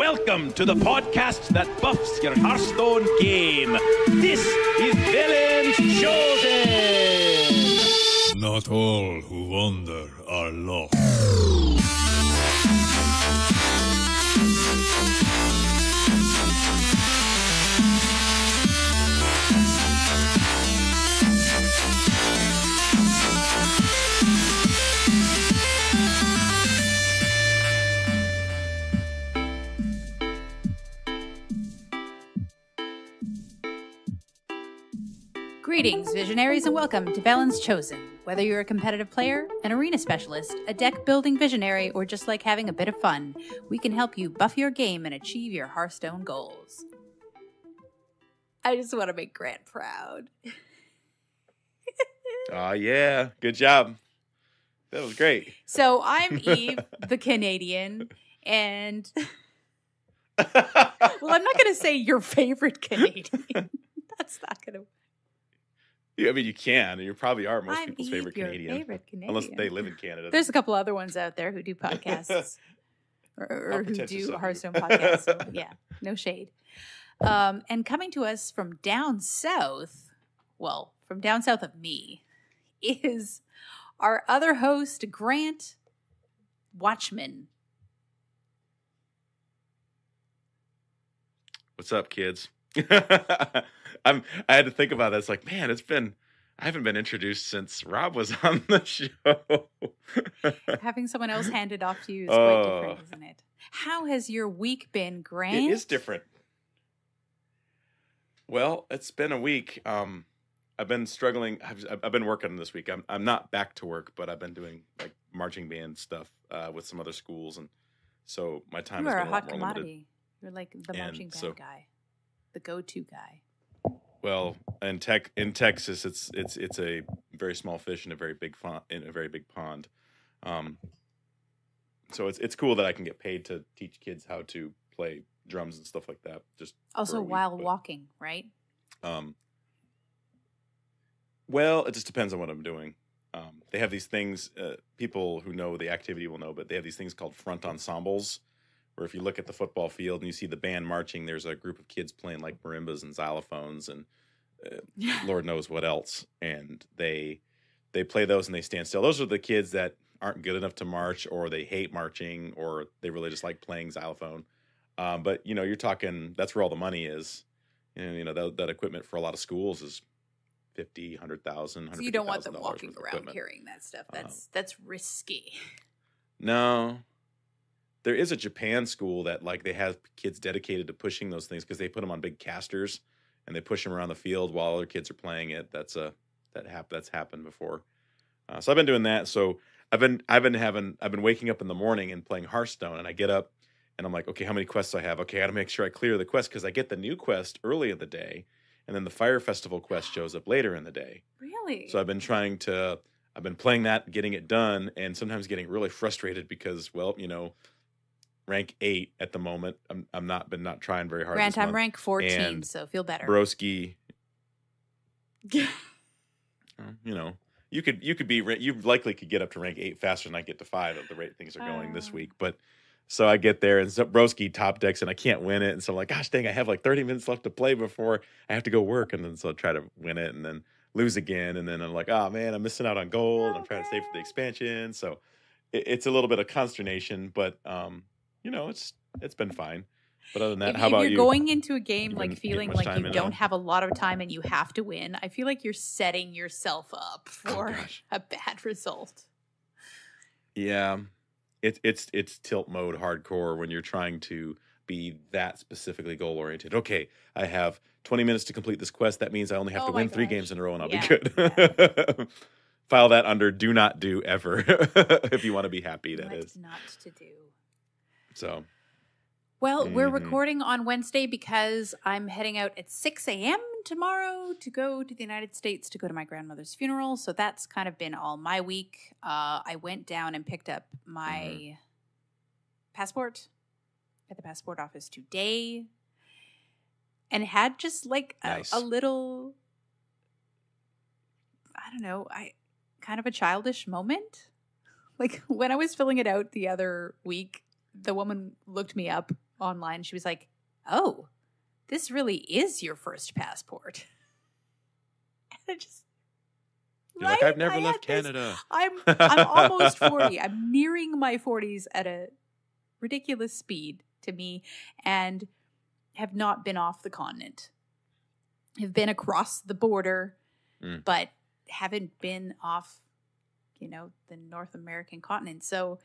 welcome to the podcast that buffs your Hearthstone game. This is Velen's Chosen. Not all who wander are lost. Greetings, visionaries, and welcome to Velen's Chosen. Whether you're a competitive player, an arena specialist, a deck-building visionary, or just like having a bit of fun, we can help you buff your game and achieve your Hearthstone goals. I just want to make Grant proud. Yeah. Good job. That was great. So I'm Eve, the Canadian, and... well, I'm not going to say your favorite Canadian. That's not going to... Yeah, I mean, you can. You probably are most people's Eve, favorite Canadian. Favorite Canadian. Unless they live in Canada. There's a couple other ones out there who do podcasts. or who pretentious do of Hearthstone podcasts. So, yeah, no shade. And coming to us from down south, well, from down south of me, is our other host, Grant Watchman. What's up, kids? I had to think about that. It's like, man, I haven't been introduced since Rob was on the show. Having someone else hand it off to you is quite different, isn't it? How has your week been, Grant? It is different. Well, it's been a week. I've been struggling. I've been working this week. I'm not back to work, but I've been doing like marching band stuff with some other schools, and so my time has been a lot more limited. You're like the marching band guy, the go-to guy. Well, in Texas, it's a very small fish in a very big pond. So it's cool that I can get paid to teach kids how to play drums and stuff like that. Just also while walking, right? Well, it just depends on what I'm doing. They have these things. People who know the activity will know, but they have these things called front ensembles. Where if you look at the football field and you see the band marching, there's a group of kids playing like marimbas and xylophones and Lord knows what else. And they play those and they stand still. Those are the kids that aren't good enough to march, or they hate marching, or they really just like playing xylophone. But, you're talking, that's where all the money is. And, that equipment for a lot of schools is $50,000, $100,000. So you don't want them walking around carrying that stuff. That's risky. No. There is a Japan school that they have kids dedicated to pushing those things because they put them on big casters and they push them around the field while other kids are playing it. That's happened before. So I've been doing that. So I've been waking up in the morning and playing Hearthstone, and I get up and I'm like, okay, how many quests do I have? Okay, I got to make sure I clear the quest because I get the new quest early in the day, and then the Fire Festival quest shows up later in the day. Really? So I've been playing that, getting it done, and sometimes getting really frustrated because, rank 8 at the moment. I'm not trying very hard. Grant, I'm rank 14, so feel better. Broski. You likely could get up to rank 8 faster than I get to 5 at the rate things are going this week. But so I get there and so Broski top decks and I can't win it. And so I'm like, gosh dang, I have 30 minutes left to play before I have to go work. And then so I try to win it and then lose again. And then I'm like, oh man, I'm missing out on gold. And I'm trying to save for the expansion. So it's a little bit of consternation, but it's been fine. But other than that, how about you? If you're going into a game feeling like you don't have a lot of time and you have to win, I feel like you're setting yourself up for a bad result. Yeah, it's tilt mode hardcore when you're trying to be that specifically goal oriented. Okay, I have 20 minutes to complete this quest. That means I only have to win 3 games in a row and I'll be good. Yeah. File that under do not do ever if you want to be happy. That is not to do. So, well, we're recording on Wednesday because I'm heading out at 6 a.m. tomorrow to go to the United States to go to my grandmother's funeral. So that's kind of been all my week. I went down and picked up my passport at the passport office today and had just a little, I don't know, kind of a childish moment. When I was filling it out the other week, the woman looked me up online. She was like, "Oh, this really is your first passport." And I just You're like, I've never left Canada. I'm almost 40. I'm nearing my 40s at a ridiculous speed to me, and have not been off the continent. Have been across the border, but haven't been off, the North American continent. So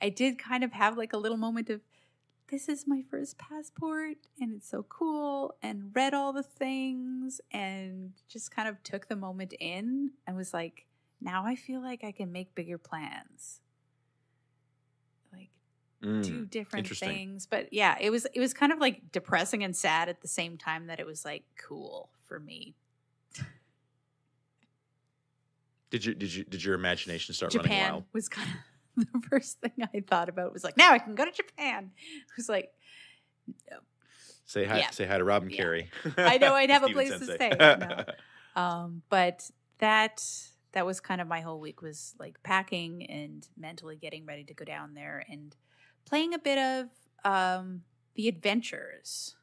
I did kind of have like a little moment of, this is my first passport and it's so cool, and read all the things and just kind of took the moment in and was like, now I feel like I can make bigger plans. Like do different things. But yeah, it was kind of like depressing and sad at the same time that it was like cool for me. Did your imagination start Japan running wild? Was kind of the first thing I thought about. Was like, now I can go to Japan. It was like, no. Say hi to Robin Carey. I know I'd have a Steven place Sensei. to stay. No. But that was kind of my whole week, was like packing and mentally getting ready to go down there and playing a bit of the adventures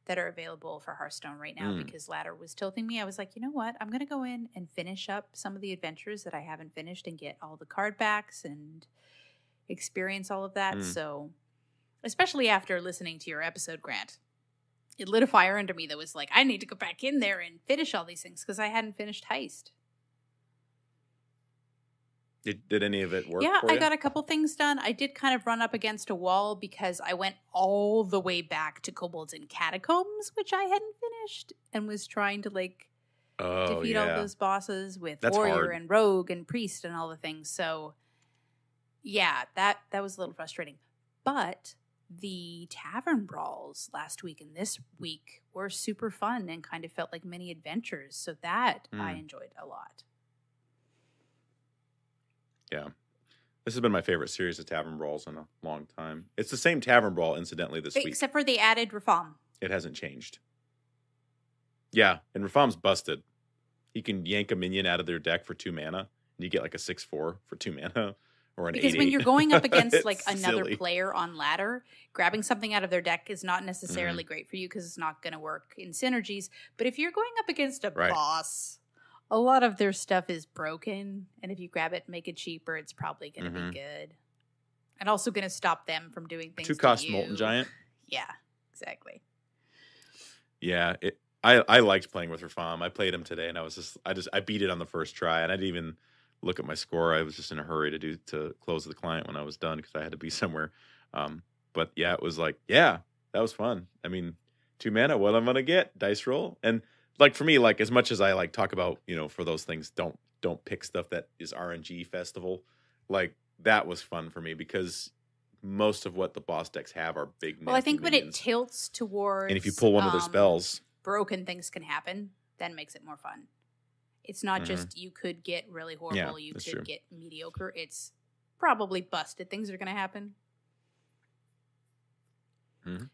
that are available for Hearthstone right now, because Ladder was tilting me. I was like, you know what? I'm going to go in and finish up some of the adventures that I haven't finished and get all the card backs and experience all of that. So, especially after listening to your episode, Grant, it lit a fire under me that was like, I need to go back in there and finish all these things because I hadn't finished Heist. Did any of it work? Yeah, for you? I got a couple things done. I did kind of run up against a wall because I went all the way back to Kobolds and Catacombs, which I hadn't finished, and was trying to defeat all those bosses with Warrior hard. and Rogue and Priest and all the things. So yeah, that was a little frustrating. But the tavern brawls last week and this week were super fun and kind of felt like mini adventures. So that I enjoyed a lot. Yeah. This has been my favorite series of Tavern Brawls in a long time. It's the same Tavern Brawl, incidentally, this week. Except for the added Reform. It hasn't changed. Yeah, and Reform's busted. You can yank a minion out of their deck for 2 mana, and you get like a 6/4 for 2 mana, or an 8/8. Because when you're going up against like another silly. player on ladder, grabbing something out of their deck is not necessarily great for you because it's not going to work in synergies. But if you're going up against a boss, a lot of their stuff is broken, and if you grab it and make it cheaper, it's probably going to be good. And also going to stop them from doing things 2-cost to you. Molten Giant. Yeah, exactly. Yeah, I liked playing with Reform. I played him today, and I beat it on the first try, and I didn't even look at my score. I was just in a hurry to close the client when I was done because I had to be somewhere. But yeah, it was like, yeah, that was fun. I mean, 2 mana, what I'm gonna get? Dice roll. And like for me, like as much as I like talk about, for those things, don't pick stuff that is RNG festival. Like that was fun for me because most of what the boss decks have are big. Well, I think when it minions. tilts towards, and if you pull one of their spells, broken things can happen. Then makes it more fun. It's not just you could get really horrible, you could get mediocre. It's probably busted. Things are going to happen.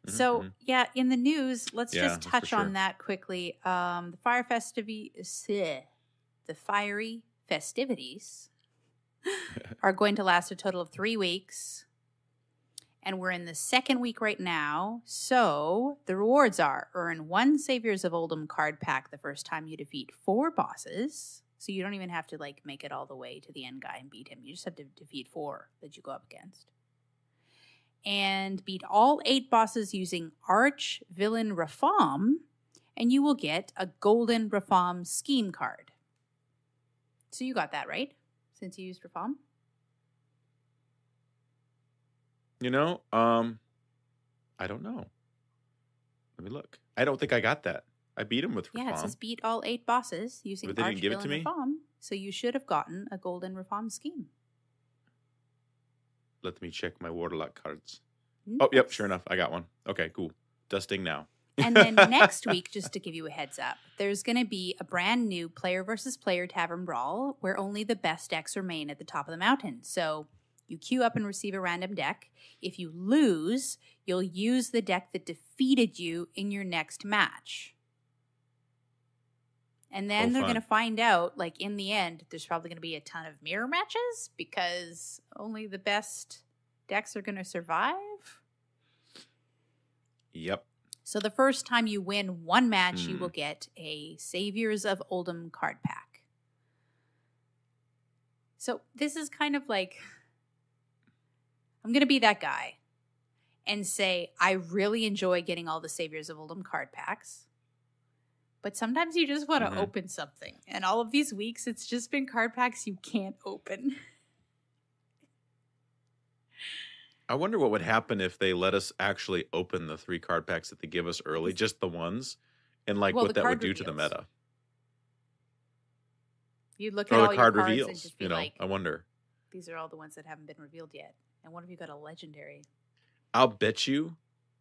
So, yeah, in the news, let's just touch on that quickly. The fiery festivities are going to last a total of 3 weeks. And we're in the second week right now. So the rewards are: earn 1 Saviors of Uldum card pack the first time you defeat 4 bosses. So you don't even have to make it all the way to the end guy and beat him. You just have to defeat 4 that you go up against. And beat all 8 bosses using Arch Villain Reform, and you will get a golden Reform scheme card. So you got that, right? Since you used Reform? I don't know. Let me look. I don't think I got that. I beat him with Reform. Yeah, it says beat all 8 bosses using But they didn't Arch give it to Villain me? Reform. So you should have gotten a golden Reform scheme. Let me check my Warlock cards. Oh, yep, sure enough. I got one. Okay, cool. Dusting now. And then next week, just to give you a heads up, there's going to be a brand new player versus player tavern brawl where only the best decks remain at the top of the mountain. So you queue up and receive a random deck. If you lose, you'll use the deck that defeated you in your next match. And then they're going to find out, in the end, there's probably going to be a ton of mirror matches because only the best decks are going to survive. Yep. So the first time you win one match, you will get a Saviors of Uldum card pack. So this is kind of like, I'm going to be that guy and say, I really enjoy getting all the Saviors of Uldum card packs. But sometimes you just want to open something. And all of these weeks, it's just been card packs you can't open. I wonder what would happen if they let us actually open the 3 card packs that they give us early, just the ones, and like Well, what the that would card do to the reveals. meta. You look at Or all the your card cards reveals, and just be you know, like, I wonder. these are all the ones that haven't been revealed yet. And what if you got a legendary? I'll bet you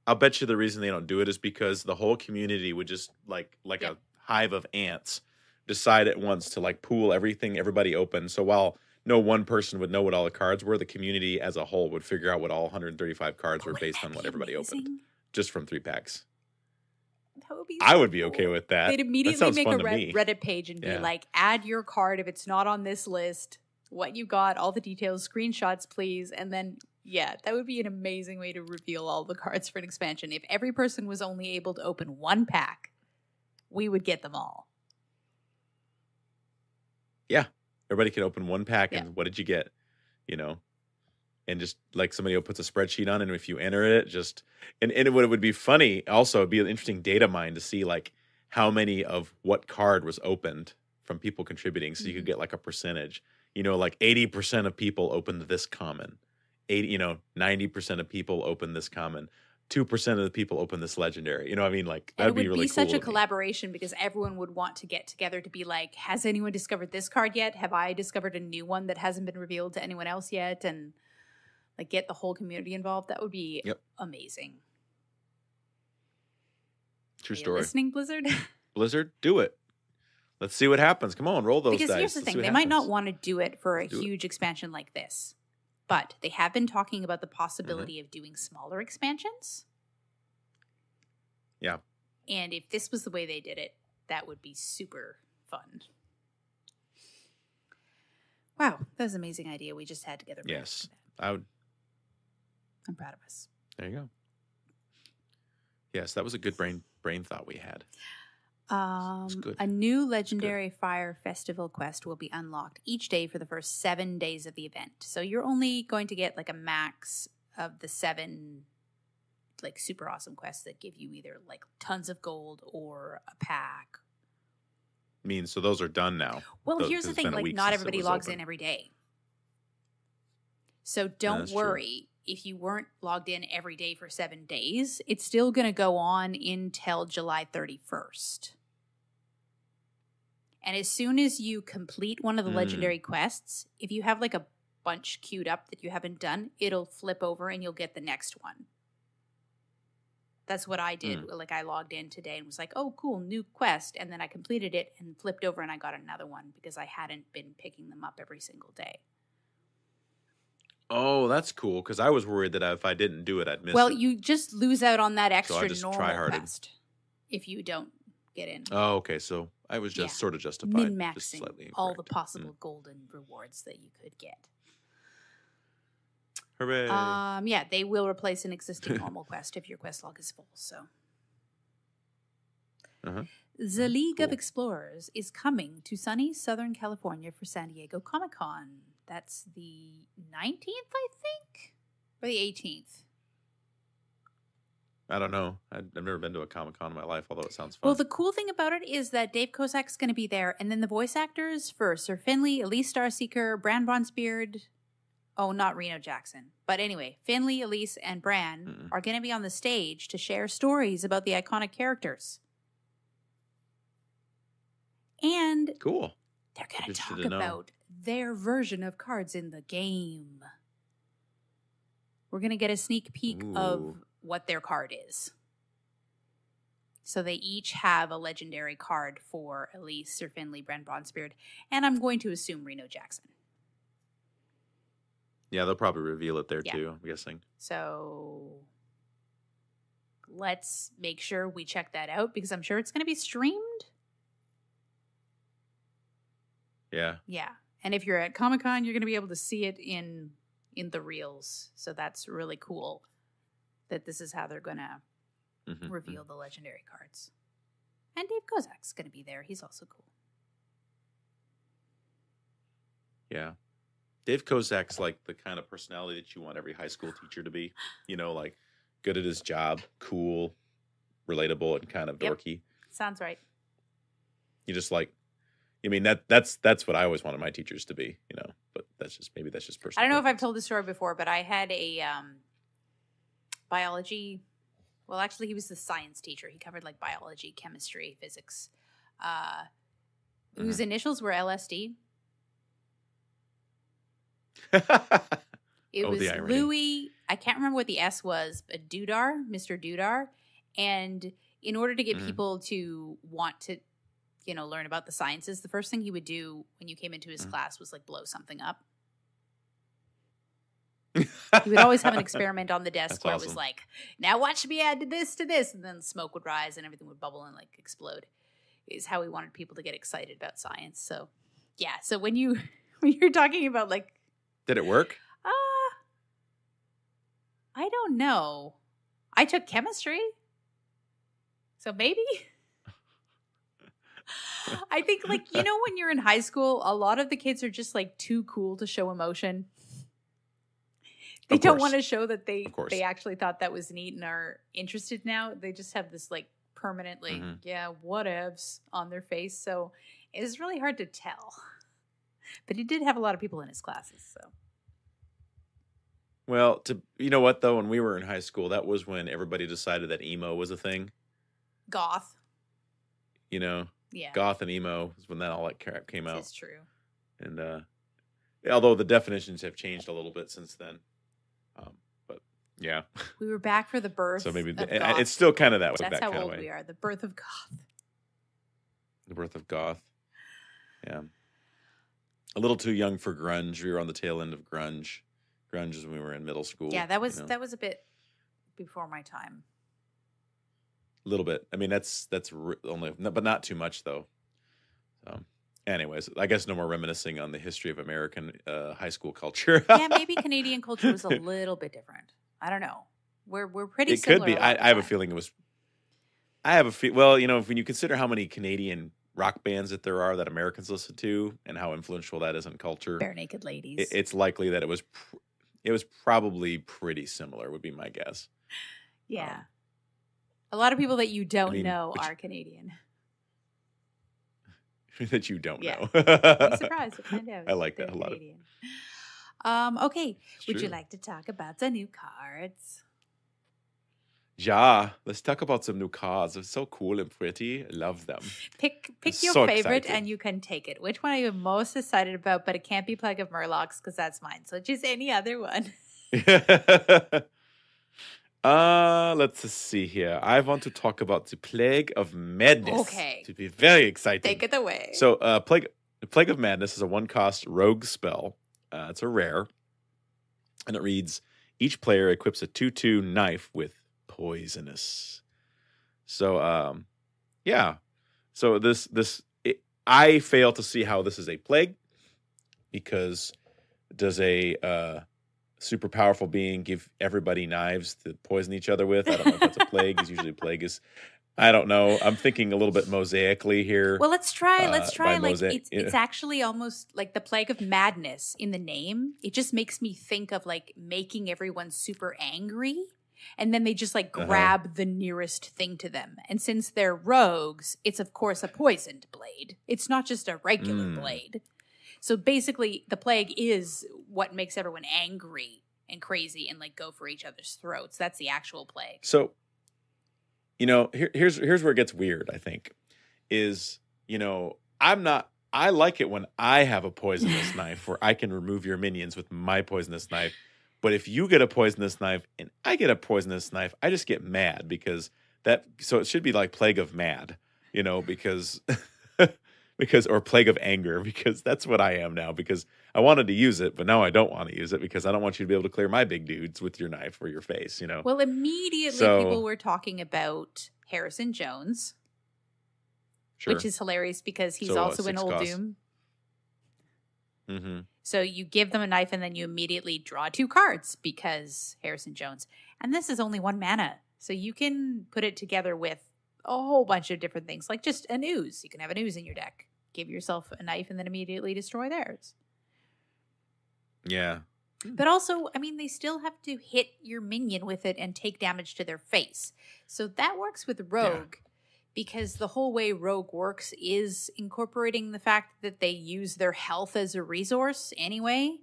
the reason they don't do it is because the whole community would just like a hive of ants decide at once to like pool everybody open. So while no one person would know what all the cards were, the community as a whole would figure out what all 135 cards were based on what everybody opened, just from 3 packs. That would be I so would be cool. okay with that. They'd immediately That sounds make fun a to me. Reddit page and be like, add your card if it's not on this list, what you got, all the details, screenshots, please. And then, yeah, that would be an amazing way to reveal all the cards for an expansion. If every person was only able to open 1 pack, we would get them all. Yeah. Everybody can open 1 pack and what did you get? You know? And just like somebody puts a spreadsheet on, and if you enter it, just and it would be funny. Also, it'd be an interesting data mine to see like how many of what card was opened from people contributing, so you could get like a percentage. You know, like 80% of people opened this common, 90% of people opened this common, 2% of the people opened this legendary. You know what I mean? Like that'd be really cool. It would be such a collaboration because everyone would want to get together to be like, has anyone discovered this card yet? Have I discovered a new one that hasn't been revealed to anyone else yet? And like get the whole community involved. That would be amazing. True Are you story. listening, Blizzard? Blizzard, do it. Let's see what happens. Come on, roll those dice. Because here's the thing. They might not want to do it for a huge expansion like this. But they have been talking about the possibility of doing smaller expansions. Yeah. And if this was the way they did it, that would be super fun. Wow, that was an amazing idea we just had together. Yes. I'm proud of us. There you go. Yes, that was a good brain thought we had. Good. A new legendary fire festival quest will be unlocked each day for the first 7 days of the event. So you're only going to get like a max of the 7 like super awesome quests that give you either like tons of gold or a pack. So those are done now. Well, here's the thing, like not everybody logs in every day. So don't worry if you weren't logged in every day for 7 days. It's still going to go on until July 31st. And as soon as you complete one of the legendary quests, if you have like a bunch queued up that you haven't done, it'll flip over and you'll get the next one. That's what I did. Like I logged in today and was like, oh, cool, new quest. And then I completed it and flipped over and I got another one because I hadn't been picking them up every single day. Oh, that's cool. Because I was worried that if I didn't do it, I'd miss it. Well, you just lose out on that extra normal quest if you don't get in. Oh, okay. So I was just sort of justified. Min-maxing all the possible golden rewards that you could get. Hooray. Yeah, they will replace an existing normal quest if your quest log is full. So, the League of Explorers is coming to sunny Southern California for San Diego Comic-Con. That's the 19th, I think, or the 18th. I don't know. I've never been to a Comic-Con in my life, although it sounds fun. Well, the cool thing about it is that Dave Kozak's going to be there, and then the voice actors for Sir Finley, Elise Starseeker, Bran Bronzebeard. Oh, not Reno Jackson. But anyway, Finley, Elise, and Bran are going to be on the stage to share stories about the iconic characters. And cool. They're going to talk about their version of cards in the game. We're going to get a sneak peek of what their card is. So they each have a legendary card for Elise, Sir Finley, Bran Bronzebeard, and I'm going to assume Reno Jackson. Yeah, they'll probably reveal it there too, I'm guessing. So let's make sure we check that out because I'm sure it's going to be streamed. Yeah. Yeah. And if you're at Comic-Con, you're going to be able to see it in the reels. So that's really cool that this is how they're going to reveal the legendary cards. And Dave Kozak's going to be there. He's also cool. Yeah. Dave Kozak's like the kind of personality that you want every high school teacher to be. You know, like good at his job, cool, relatable, and kind of dorky. Sounds right. You just like, I mean, that's what I always wanted my teachers to be, you know, but that's just personal. I don't know if I've told this story before, but I had a biology. Well, actually, he was the science teacher. He covered like biology, chemistry, physics. Whose initials were LSD. It was Louis. I can't remember what the S was, but Mr. Dudar. And in order to get people to want to, you know, learn about the sciences, the first thing he would do when you came into his class was like blow something up. He would always have an experiment on the desk where it was like, now watch me add this to this. And then smoke would rise and everything would bubble and like explode. Is how he wanted people to get excited about science. So, yeah. So when you're talking about like. Did it work? I don't know. I took chemistry. So maybe. I think like, you know, when you're in high school, a lot of the kids are just like too cool to show emotion. They don't want to show that they actually thought that was neat and are interested now. They just have this like permanently, whatevs on their face. So it's really hard to tell. But he did have a lot of people in his classes. So, well, you know what though, when we were in high school, that was when everybody decided that emo was a thing. Goth. You know, goth and emo is when that all that crap came out. It's true. And although the definitions have changed a little bit since then. But yeah, we were back for the birth. So maybe it's still kind of that way. That's that how kind old of way. We are. The birth of goth. The birth of goth. Yeah. A little too young for grunge. We were on the tail end of grunge. Grunge is when we were in middle school. Yeah, that was a bit before my time. A little bit. I mean, that's only, but not too much though. Anyways, I guess no more reminiscing on the history of American high school culture. Yeah, maybe Canadian culture was a little bit different. I don't know. We're pretty. It could be. I have a feeling it was. Well, you know, when you consider how many Canadian rock bands that there are that Americans listen to and how influential that is in culture, Bare Naked Ladies, it's likely that it was probably pretty similar. Would be my guess. Yeah, a lot of people that you don't know are Canadian. That you don't know. I'm surprised to find out. I like that a lot. Okay, would you like to talk about the new cards? Yeah, let's talk about some new cards. They're so cool and pretty. I love them. Pick your favorite and you can take it. Which one are you most excited about? But it can't be Plague of Murlocs because that's mine. So just any other one. Let's see here. I want to talk about the Plague of Madness. Okay. To be very exciting. Take it away. So, Plague of Madness is a 1-cost rogue spell. It's a rare. And it reads, each player equips a 2/2 knife with poisonous. So, yeah. So I fail to see how this is a plague because does a super powerful being give everybody knives to poison each other with? I don't know if that's a plague. Because usually a plague is, I don't know. I'm thinking a little bit mosaically here. Well, let's try. Like it's actually almost like the Plague of Madness in the name. It just makes me think of like making everyone super angry. And then they just like grab the nearest thing to them. And since they're rogues, it's of course a poisoned blade. It's not just a regular blade. So basically the plague is what makes everyone angry and crazy and like go for each other's throats. That's the actual plague. So, you know, here's where it gets weird, I think, is, you know, I like it when I have a poisonous knife where I can remove your minions with my poisonous knife. But if you get a poisonous knife and I get a poisonous knife, I just get mad because so it should be like Plague of Mad, you know, because or Plague of Anger, because that's what I am now, because I wanted to use it, but now I don't want to use it because I don't want you to be able to clear my big dudes with your knife or your face, you know? Well, immediately people were talking about Harrison Jones, which is hilarious because he's also in Uldum. Mm-hmm. So you give them a knife and then you immediately draw 2 cards because Harrison Jones. And this is only 1 mana. So you can put it together with a whole bunch of different things, like just an ooze. You can have an ooze in your deck. Give yourself a knife and then immediately destroy theirs. Yeah. But also, I mean, they still have to hit your minion with it and take damage to their face. So that works with Rogue, because the whole way Rogue works is incorporating the fact that they use their health as a resource anyway.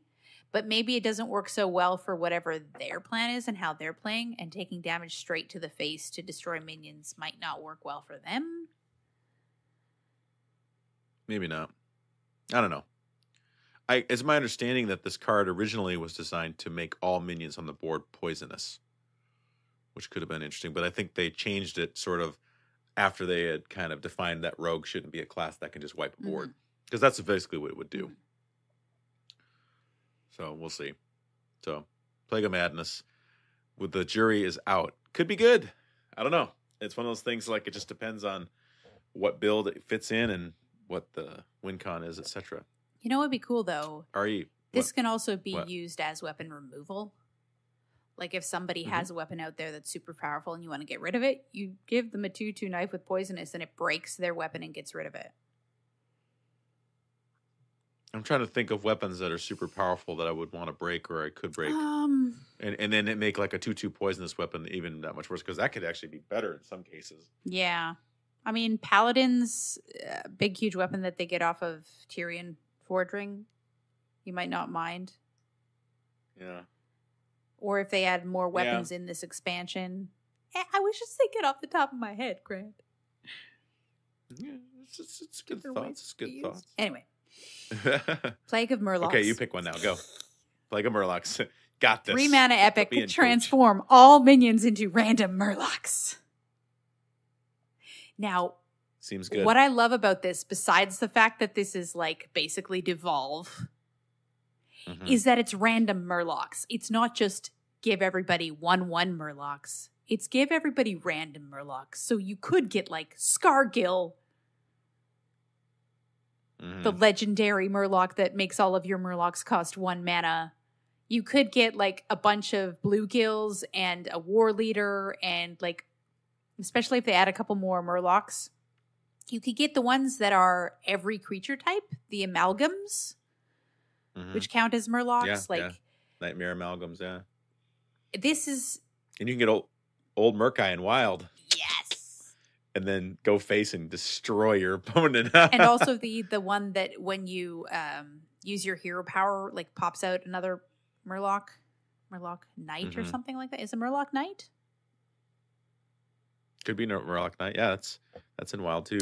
But maybe it doesn't work so well for whatever their plan is and how they're playing, and taking damage straight to the face to destroy minions might not work well for them. Maybe not. I don't know. It's my understanding that this card originally was designed to make all minions on the board poisonous, which could have been interesting. But I think they changed it sort of after they had kind of defined that Rogue shouldn't be a class that can just wipe a board, because that's basically what it would do. So we'll see. So Plague of Madness with the jury is out. Could be good. I don't know. It's one of those things, like, it just depends on what build it fits in and what the win con is, etc. You know what would be cool, though? This can also be used as weapon removal. Like if somebody has a weapon out there that's super powerful and you want to get rid of it, you give them a 2/2 knife with poisonous and it breaks their weapon and gets rid of it. I'm trying to think of weapons that are super powerful that I would want to break, or I could break. And then it make like a 2/2 poisonous weapon even that much worse, because that could actually be better in some cases. Yeah. I mean, Paladins, big, huge weapon that they get off of Tyrion Fordring, you might not mind. Yeah. Or if they add more weapons in this expansion. I was just thinking off the top of my head, Grant. Yeah, it's good thoughts. It's good thoughts. Anyway. Plague of Murlocs. Okay, you pick one now. Go. Plague of Murlocs. Got this. 3 mana epic can transform all minions into random Murlocs. Now, seems good. What I love about this, besides the fact that this is like basically Devolve, is that it's random Murlocs. It's not just give everybody 1/1 Murlocs. It's give everybody random Murlocs. So you could get like Scargill, the legendary Murloc that makes all of your Murlocs cost 1 mana. You could get like a bunch of Bluegills and a War Leader, and like, especially if they add a couple more Murlocs, you could get the ones that are every creature type, the amalgams, which count as Murlocs. Nightmare amalgams, This is... And you can get old Murkai and Wild. Yes! And then go face and destroy your opponent. And also the one that when you use your hero power, like pops out another Murloc Knight or something like that. Is a Murloc Knight? Could be no Murloc Knight. Yeah, that's in Wild too.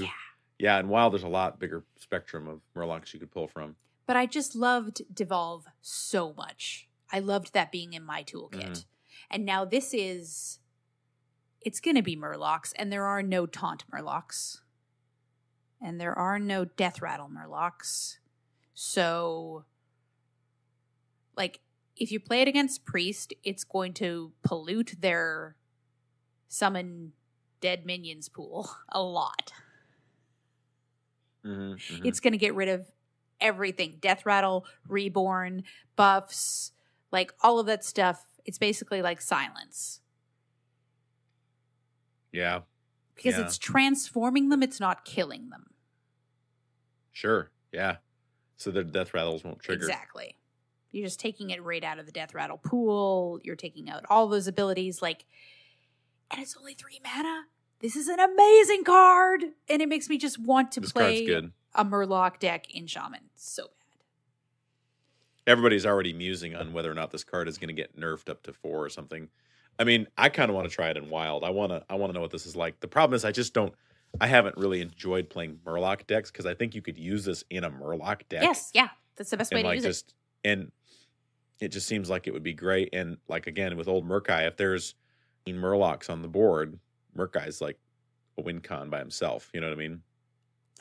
Yeah, in Wild there's a lot bigger spectrum of Murlocs you could pull from. But I just loved Devolve so much. I loved that being in my toolkit. And now it's going to be Murlocs, and there are no Taunt Murlocs. And there are no Death Rattle Murlocs. So, like, if you play it against Priest, it's going to pollute their summon dead minions pool a lot. It's going to get rid of everything. Death Rattle, Reborn, buffs, like all of that stuff. It's basically like silence. Yeah. Because it's transforming them, it's not killing them. Sure. Yeah. So the death rattles won't trigger. Exactly. You're just taking it right out of the death rattle pool. You're taking out all those abilities, like, and it's only 3 mana. This is an amazing card, and it makes me just want to play a Murloc deck in Shaman so bad. Everybody's already musing on whether or not this card is going to get nerfed up to 4 or something. I mean, I kind of want to try it in Wild. I want to know what this is like. The problem is I haven't really enjoyed playing Murloc decks, because I think you could use this in a Murloc deck. Yes, yeah. That's the best way to use it. And it just seems like it would be great. And like, again, with old Murkai, if there's Murlocs on the board, Murkai's like a win con by himself. You know what I mean?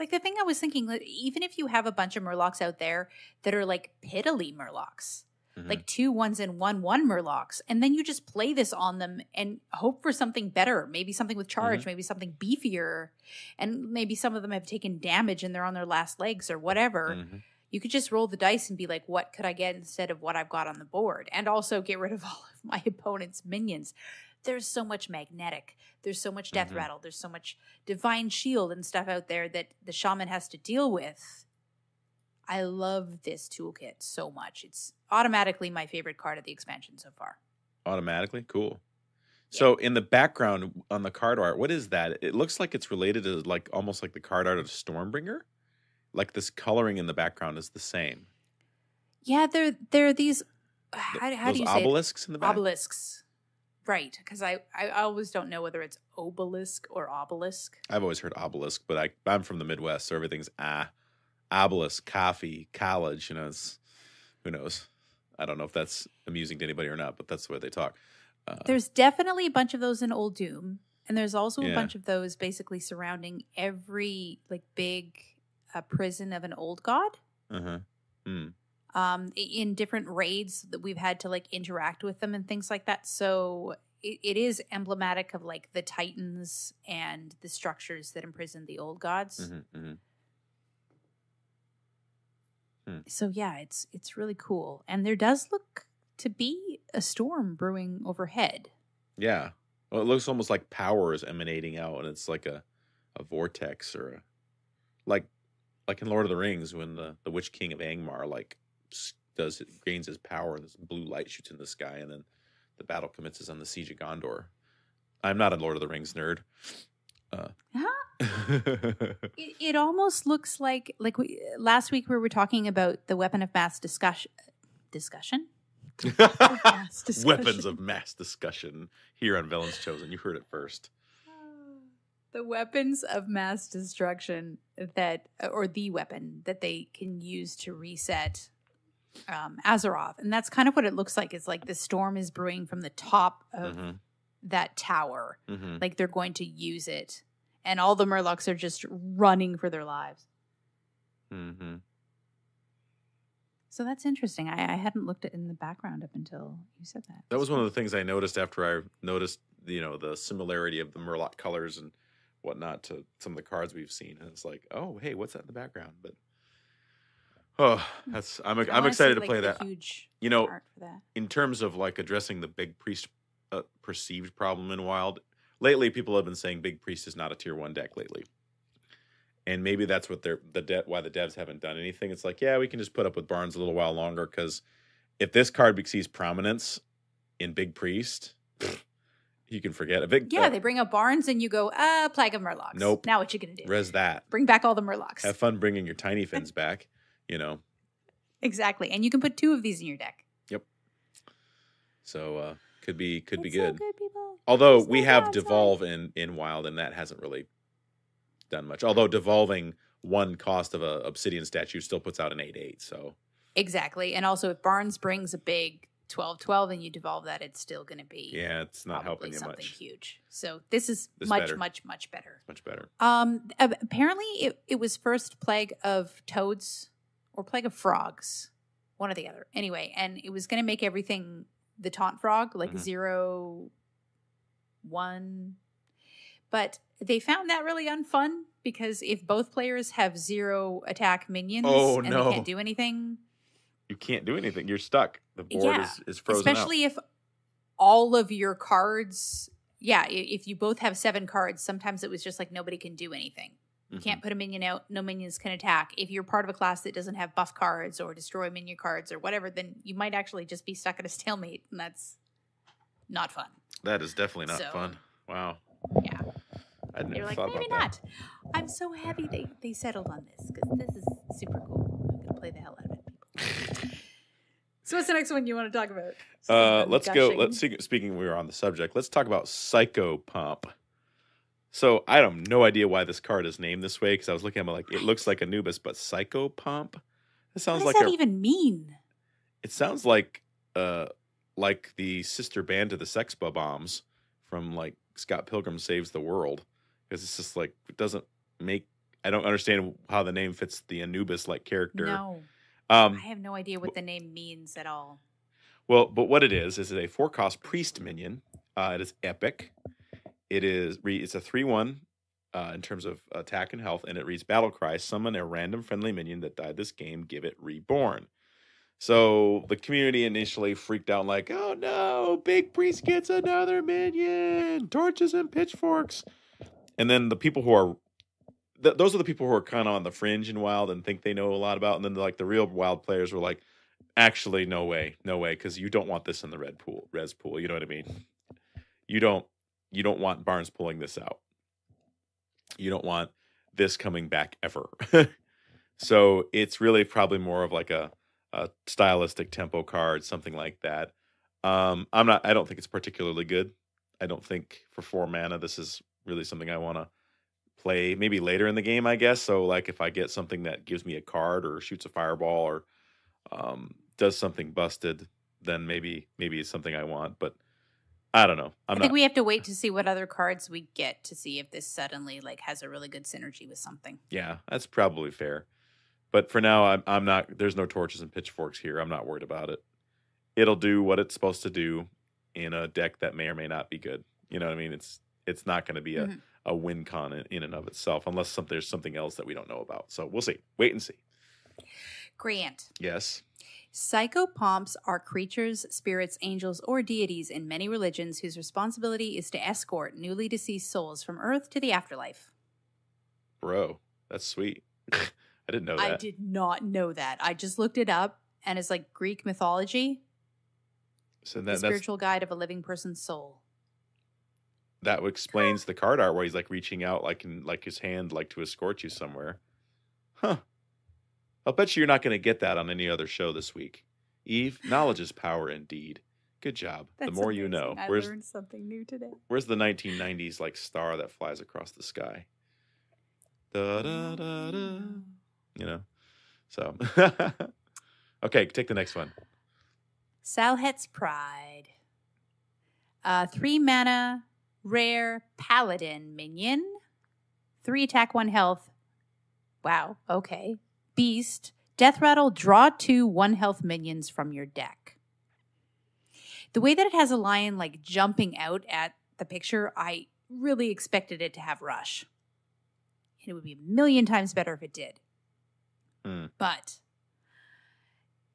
Like, the thing I was thinking, even if you have a bunch of Murlocs out there that are like piddly Murlocs, like 2 1s and 1/1 Murlocs, and then you just play this on them and hope for something better, maybe something with charge, maybe something beefier, and maybe some of them have taken damage and they're on their last legs or whatever. You could just roll the dice and be like, what could I get instead of what I've got on the board? And also get rid of all of my opponent's minions. there's so much magnetic, there's so much death rattle, there's so much divine shield and stuff out there that the shaman has to deal with. I love this toolkit so much. It's automatically my favorite card of the expansion so far. Automatically? Cool. Yeah. So in the background on the card art, what is that? It looks like it's related to like almost like the card art of Stormbringer. Like this coloring in the background is the same. Yeah, there are these, how do you say obelisks in the back? Obelisks. Right, because I always don't know whether it's obelisk or obelisk. I've always heard obelisk, but I'm from the Midwest, so everything's obelisk, coffee, college, it's, who knows? I don't know if that's amusing to anybody or not, but that's the way they talk. There's definitely a bunch of those in Old Doom, and there's also a bunch of those basically surrounding every like big prison of an old god. In different raids that we've had to like interact with them and things like that. So it is emblematic of like the titans and the structures that imprison the old gods. So yeah, it's really cool. And there does look to be a storm brewing overhead. Yeah. Well, it looks almost like power is emanating out, and it's like a vortex or like in Lord of the Rings when the Witch King of Angmar gains his power and this blue light shoots in the sky, and then the battle commences on the Siege of Gondor. I'm not a Lord of the Rings nerd. It almost looks like last week we were talking about the weapon of mass discussion. Weapons of mass discussion here on Velen's Chosen. You heard it first. The weapons of mass destruction or the weapon that they can use to reset Azeroth. And that's kind of what it looks like. It's like the storm is brewing from the top of that tower. Like they're going to use it. And all the Murlocs are just running for their lives. So that's interesting. I hadn't looked at it in the background up until you said that. That was one of the things I noticed after I noticed, the similarity of the Murloc colors and whatnot to some of the cards we've seen. And it's like, oh, hey, what's that in the background? But I'm excited to play that. Huge art for that. In terms of like addressing the big priest perceived problem in Wild, lately people have been saying Big Priest is not a tier 1 deck lately. And maybe that's what why the devs haven't done anything. It's like, yeah, we can just put up with Barnes a little while longer, because if this card sees prominence in Big Priest, you can forget it. They bring up Barnes and you go, Plague of Murlocs. Nope. Now what you gonna do? Res that. Bring back all the Murlocs. Have fun bringing your Tiny Fins back, Exactly. And you can put 2 of these in your deck. Yep. So could be good. So good, people. Although we have Devolve in Wild, and that hasn't really done much. Although devolving 1 cost of a Obsidian statue still puts out an 8/8. So exactly. And also if Barnes brings a big 12/12 and you devolve that, it's still going to be it's not helping you something much. Huge. So this is much better. Much better. Much better. Apparently it was first Plague of Toads or Plague of Frogs, one or the other. Anyway, and it was going to make everything the taunt frog, like 0, 1. But they found that really unfun, because if both players have 0 attack minions they can't do anything. You can't do anything. You're stuck. The board is frozen Especially if all of your cards, if you both have 7 cards, sometimes it was just like nobody can do anything. You can't put a minion out. No minions can attack. If you're part of a class that doesn't have buff cards or destroy minion cards or whatever, then you might actually just be stuck at a stalemate, and that's not fun. That is definitely not fun. Wow. Yeah. I'd never You're like, thought maybe about not. I'm so happy they settled on this, because this is super cool. I'm going to play the hell out of it, people. So what's the next one you want to talk about? Let's go. Speaking, we were on the subject. Let's talk about Psycho Pump. So I have no idea why this card is named this way, because I was looking at it like, it looks like Anubis, but Psycho Pump. It sounds what does that even mean? It sounds like the sister band to the Sex Bombs from like Scott Pilgrim Saves the World, because it's just like, it doesn't make. I don't understand how the name fits the Anubis like character. No. I have no idea what the name means at all. Well, but what it is a 4-cost priest minion. It is epic. It's a 3/1 in terms of attack and health, and it reads Battle Cry. Summon a random friendly minion that died this game. Give it reborn. So the community initially freaked out like, oh no, Big Priest gets another minion, torches and pitchforks. And then the people who are, those are the people who are kind of on the fringe in WoW and think they know a lot about. And then like the real WoW players were like, actually, no way, because you don't want this in the res pool. You know what I mean? You don't want Barnes pulling this out. You don't want this coming back ever. So it's really probably more of like a stylistic tempo card, something like that. I don't think it's particularly good. I don't think for 4 mana this is really something I want to play. Maybe later in the game, I guess. So like if I get something that gives me a card or shoots a fireball or does something busted, then maybe it's something I want. But I don't know. I think we have to wait to see what other cards we get to see if this suddenly like has a really good synergy with something. Yeah, that's probably fair. But for now, I'm not. There's no torches and pitchforks here. I'm not worried about it. It'll do what it's supposed to do in a deck that may or may not be good. You know what I mean? It's not going to be a win con in and of itself, unless there's something else that we don't know about. So we'll see. Wait and see. Grant. Yes. Psychopomps are creatures, spirits, angels, or deities in many religions whose responsibility is to escort newly deceased souls from Earth to the afterlife. Bro, that's sweet. I didn't know that. I did not know that. I just looked it up, and it's like Greek mythology. So the spiritual guide of a living person's soul. That explains the card art where he's like reaching out, like in like his hand, like to escort you somewhere. Huh. I'll bet you're not going to get that on any other show this week. Eve, knowledge is power indeed. Good job. That's the more amazing. you know. I learned something new today. Where's the 1990s like star that flies across the sky? Da da da da. You know. So, okay, take the next one. Salhet's Pride. 3 mana, rare paladin minion. 3 attack, 1 health. Wow. Okay. Beast. Death Rattle, draw 2 1 health minions from your deck. The way that it has a lion like jumping out at the picture, I really expected it to have Rush. And it would be a million times better if it did. But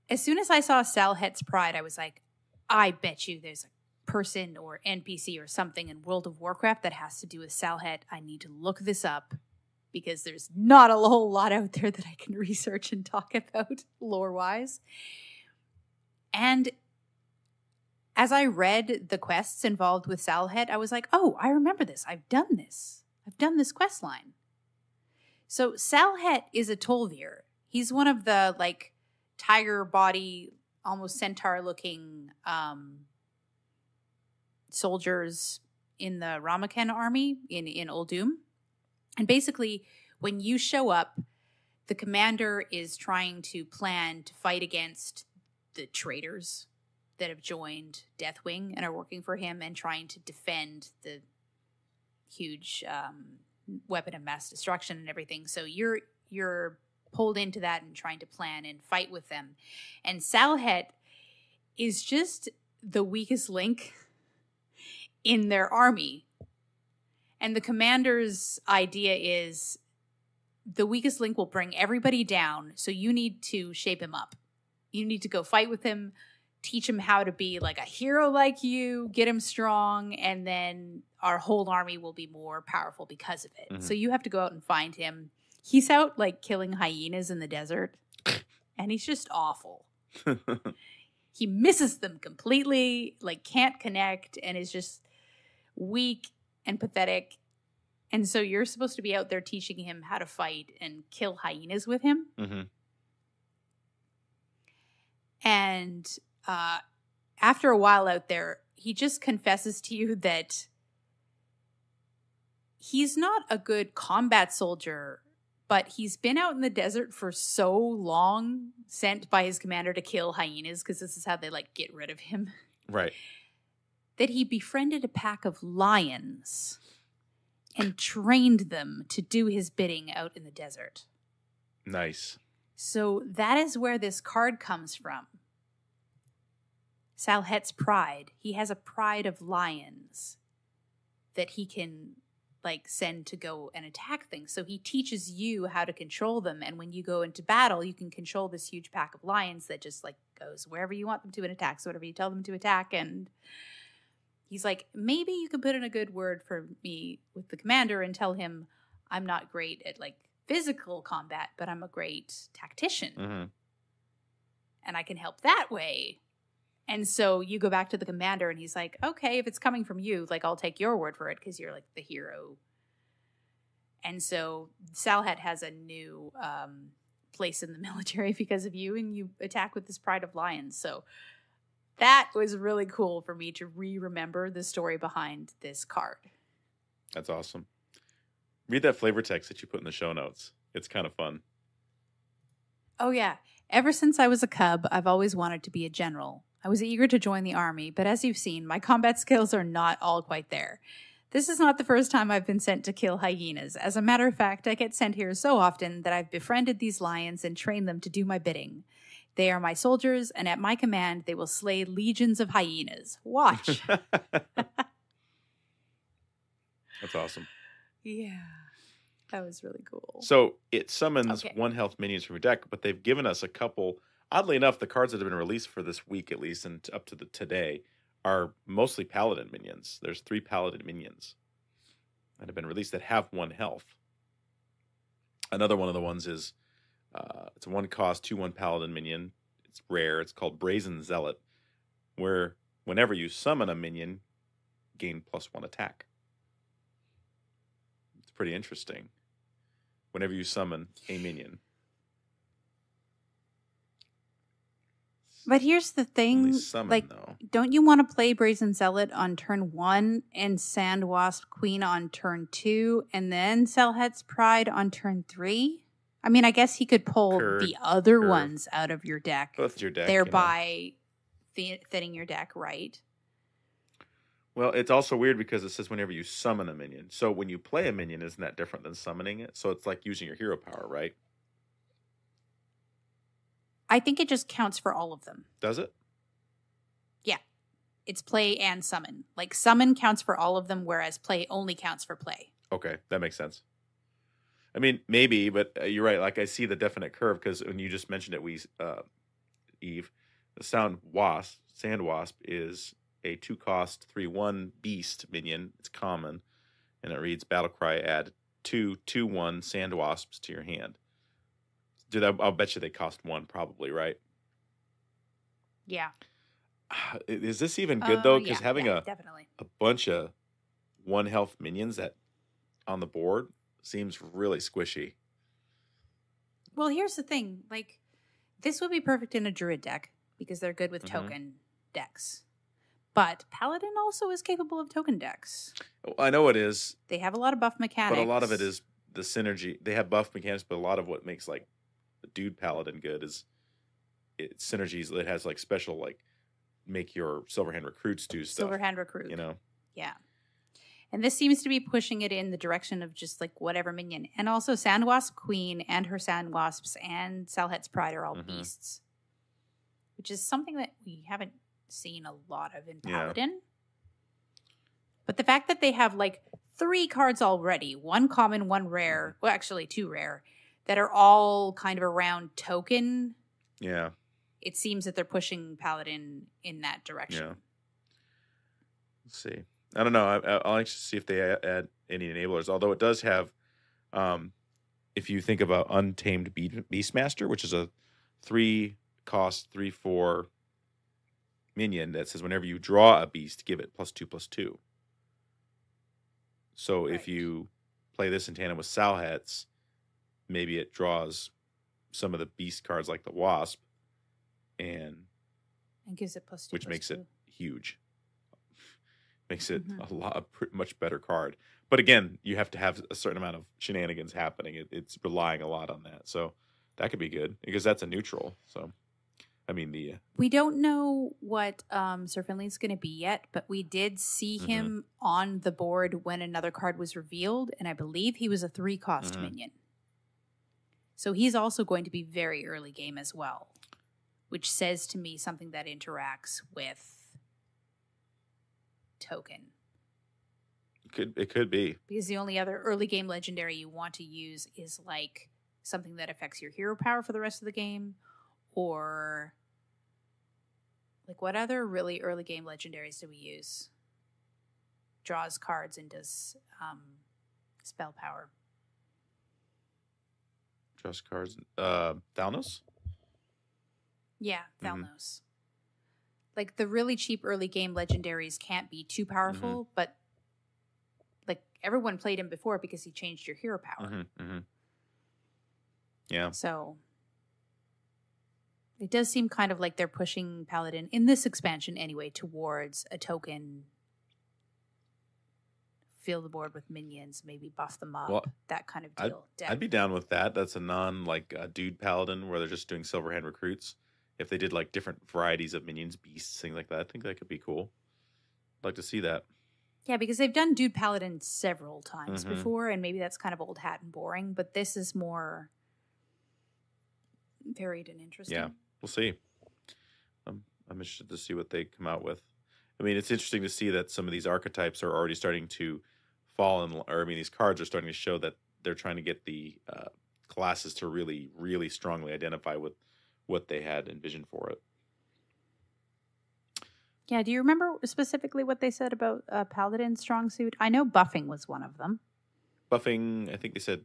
as soon as I saw Salhet's Pride, I was like, I bet you there's a person or NPC or something in World of Warcraft that has to do with Salhet. I need to look this up. Because there's not a whole lot out there that I can research and talk about lore-wise. And as I read the quests involved with Salhet, I was like, oh, I remember this. I've done this. I've done this quest line. So Salhet is a Tol'vir. He's one of the, like, tiger body, almost centaur-looking soldiers in the Ramakan army in Uldum. And basically, when you show up, the commander is trying to plan to fight against the traitors that have joined Deathwing and are working for him and trying to defend the huge weapon of mass destruction and everything. So you're pulled into that and trying to plan and fight with them. And Salhet is just the weakest link in their army. And the commander's idea is the weakest link will bring everybody down, so you need to shape him up. You need to go fight with him, teach him how to be like a hero like you, get him strong, and then our whole army will be more powerful because of it. Mm-hmm. So you have to go out and find him. He's out like killing hyenas in the desert, and he's just awful. He misses them completely, like can't connect, and is just weak and pathetic. And so you're supposed to be out there teaching him how to fight and kill hyenas with him. Mm-hmm. And after a while out there, he just confesses to you that he's not a good combat soldier, but he's been out in the desert for so long, sent by his commander to kill hyenas, because this is how they like get rid of him. Right. That he befriended a pack of lions and trained them to do his bidding out in the desert. Nice. So that is where this card comes from. Salhet's Pride. He has a pride of lions that he can like send to go and attack things. So he teaches you how to control them. And when you go into battle, you can control this huge pack of lions that just like goes wherever you want them to in attacks, whatever you tell them to attack. And he's like, maybe you could put in a good word for me with the commander and tell him I'm not great at like physical combat, but I'm a great tactician. Mm-hmm. And I can help that way. And so you go back to the commander and he's like, okay, if it's coming from you, like I'll take your word for it because you're like the hero. And so Salhat has a new place in the military because of you, and you attack with this Pride of Lions. So that was really cool for me to remember the story behind this card. That's awesome. Read that flavor text that you put in the show notes. It's kind of fun. Oh, yeah. Ever since I was a cub, I've always wanted to be a general. I was eager to join the army, but as you've seen, my combat skills are not all quite there. This is not the first time I've been sent to kill hyenas. As a matter of fact, I get sent here so often that I've befriended these lions and trained them to do my bidding. They are my soldiers, and at my command, they will slay legions of hyenas. Watch. That's awesome. Yeah. That was really cool. So it summons 1 health minions from your deck, but they've given us a couple. Oddly enough, the cards that have been released for this week, at least, and up to today, are mostly Paladin minions. There's 3 Paladin minions that have been released that have 1 health. Another one of the ones is it's a 1 cost 2/1 Paladin minion. It's rare. It's called Brazen Zealot, where whenever you summon a minion, gain +1 attack. It's pretty interesting. Whenever you summon a minion. But here's the thing, summon, don't you want to play Brazen Zealot on turn 1 and Sand Wasp Queen on turn 2 and then Selhet's Pride on turn 3? I mean, I guess he could pull the other ones out of your deck. Both your deck. Thereby thinning your deck, right? Well, it's also weird because it says whenever you summon a minion. So when you play a minion, isn't that different than summoning it? So it's like using your hero power, right? I think it just counts for all of them. Does it? Yeah. It's play and summon. Like summon counts for all of them, whereas play only counts for play. Okay, that makes sense. I mean, maybe, but you're right. Like I see the definite curve because when you just mentioned it, Eve, the Sand Wasp is a 2 cost 3/1 beast minion. It's common, and it reads Battlecry. Add 2 2/1 Sand Wasps to your hand. Dude, I'll bet you they cost 1, probably, right? Yeah. Is this even good though? Because having a bunch of 1 health minions that on the board seems really squishy. Well, here's the thing: like, this would be perfect in a druid deck because they're good with token decks. But Paladin also is capable of token decks. I know it is. They have a lot of buff mechanics. But a lot of it is the synergy. They have buff mechanics, but a lot of what makes like the dude Paladin good is it synergies. It has like special like make your Silverhand recruits do stuff. Silverhand recruit. You know? Yeah. And this seems to be pushing it in the direction of just like whatever minion. And also Sandwasp Queen and her Sandwasps and Salhet's Pride are all beasts. Which is something that we haven't seen a lot of in Paladin. Yeah. But the fact that they have like 3 cards already, 1 common, 1 rare, well actually 2 rare, that are all kind of around token. Yeah. It seems that they're pushing Paladin in that direction. Yeah. Let's see. I don't know. I'll actually see if they add any enablers. Although it does have, if you think about Untamed Beastmaster, which is a 3 cost 3/4 minion that says whenever you draw a beast, give it +2/+2. So if you play this in tandem with Salhet's, maybe it draws some of the beast cards like the Wasp, and gives it +2/+2, which makes it huge. Makes it a much better card. But again, you have to have a certain amount of shenanigans happening. It's relying a lot on that. So that could be good because that's a neutral. So, I mean, we don't know what Sir Finley's going to be yet, but we did see him on the board when another card was revealed, and I believe he was a 3 cost minion. So he's also going to be very early game as well, which says to me something that interacts with token. It could be. Because the only other early game legendary you want to use is like something that affects your hero power for the rest of the game, or Like, what other really early game legendaries do we use? Draws cards and does spell power. Draws cards. Thalnos? Yeah, Thalnos. Like, the really cheap early game legendaries can't be too powerful, but like everyone played him before because he changed your hero power. Yeah. So it does seem kind of like they're pushing Paladin in this expansion anyway towards a token. Fill the board with minions, maybe buff them up, that kind of deal. I'd be down with that. That's a dude Paladin where they're just doing Silverhand recruits. If they did like different varieties of minions, beasts, things like that, I think that could be cool. I'd like to see that. Yeah, because they've done dude Paladin several times before, and maybe that's kind of old hat and boring, but this is more varied and interesting. Yeah, we'll see. I'm interested to see what they come out with. I mean, it's interesting to see that some of these archetypes are already starting to fall in, or I mean, these cards are starting to show that they're trying to get the classes to really, really strongly identify with what they had envisioned for it. Yeah, do you remember specifically what they said about Paladin's strong suit? I know buffing was one of them. Buffing, I think they said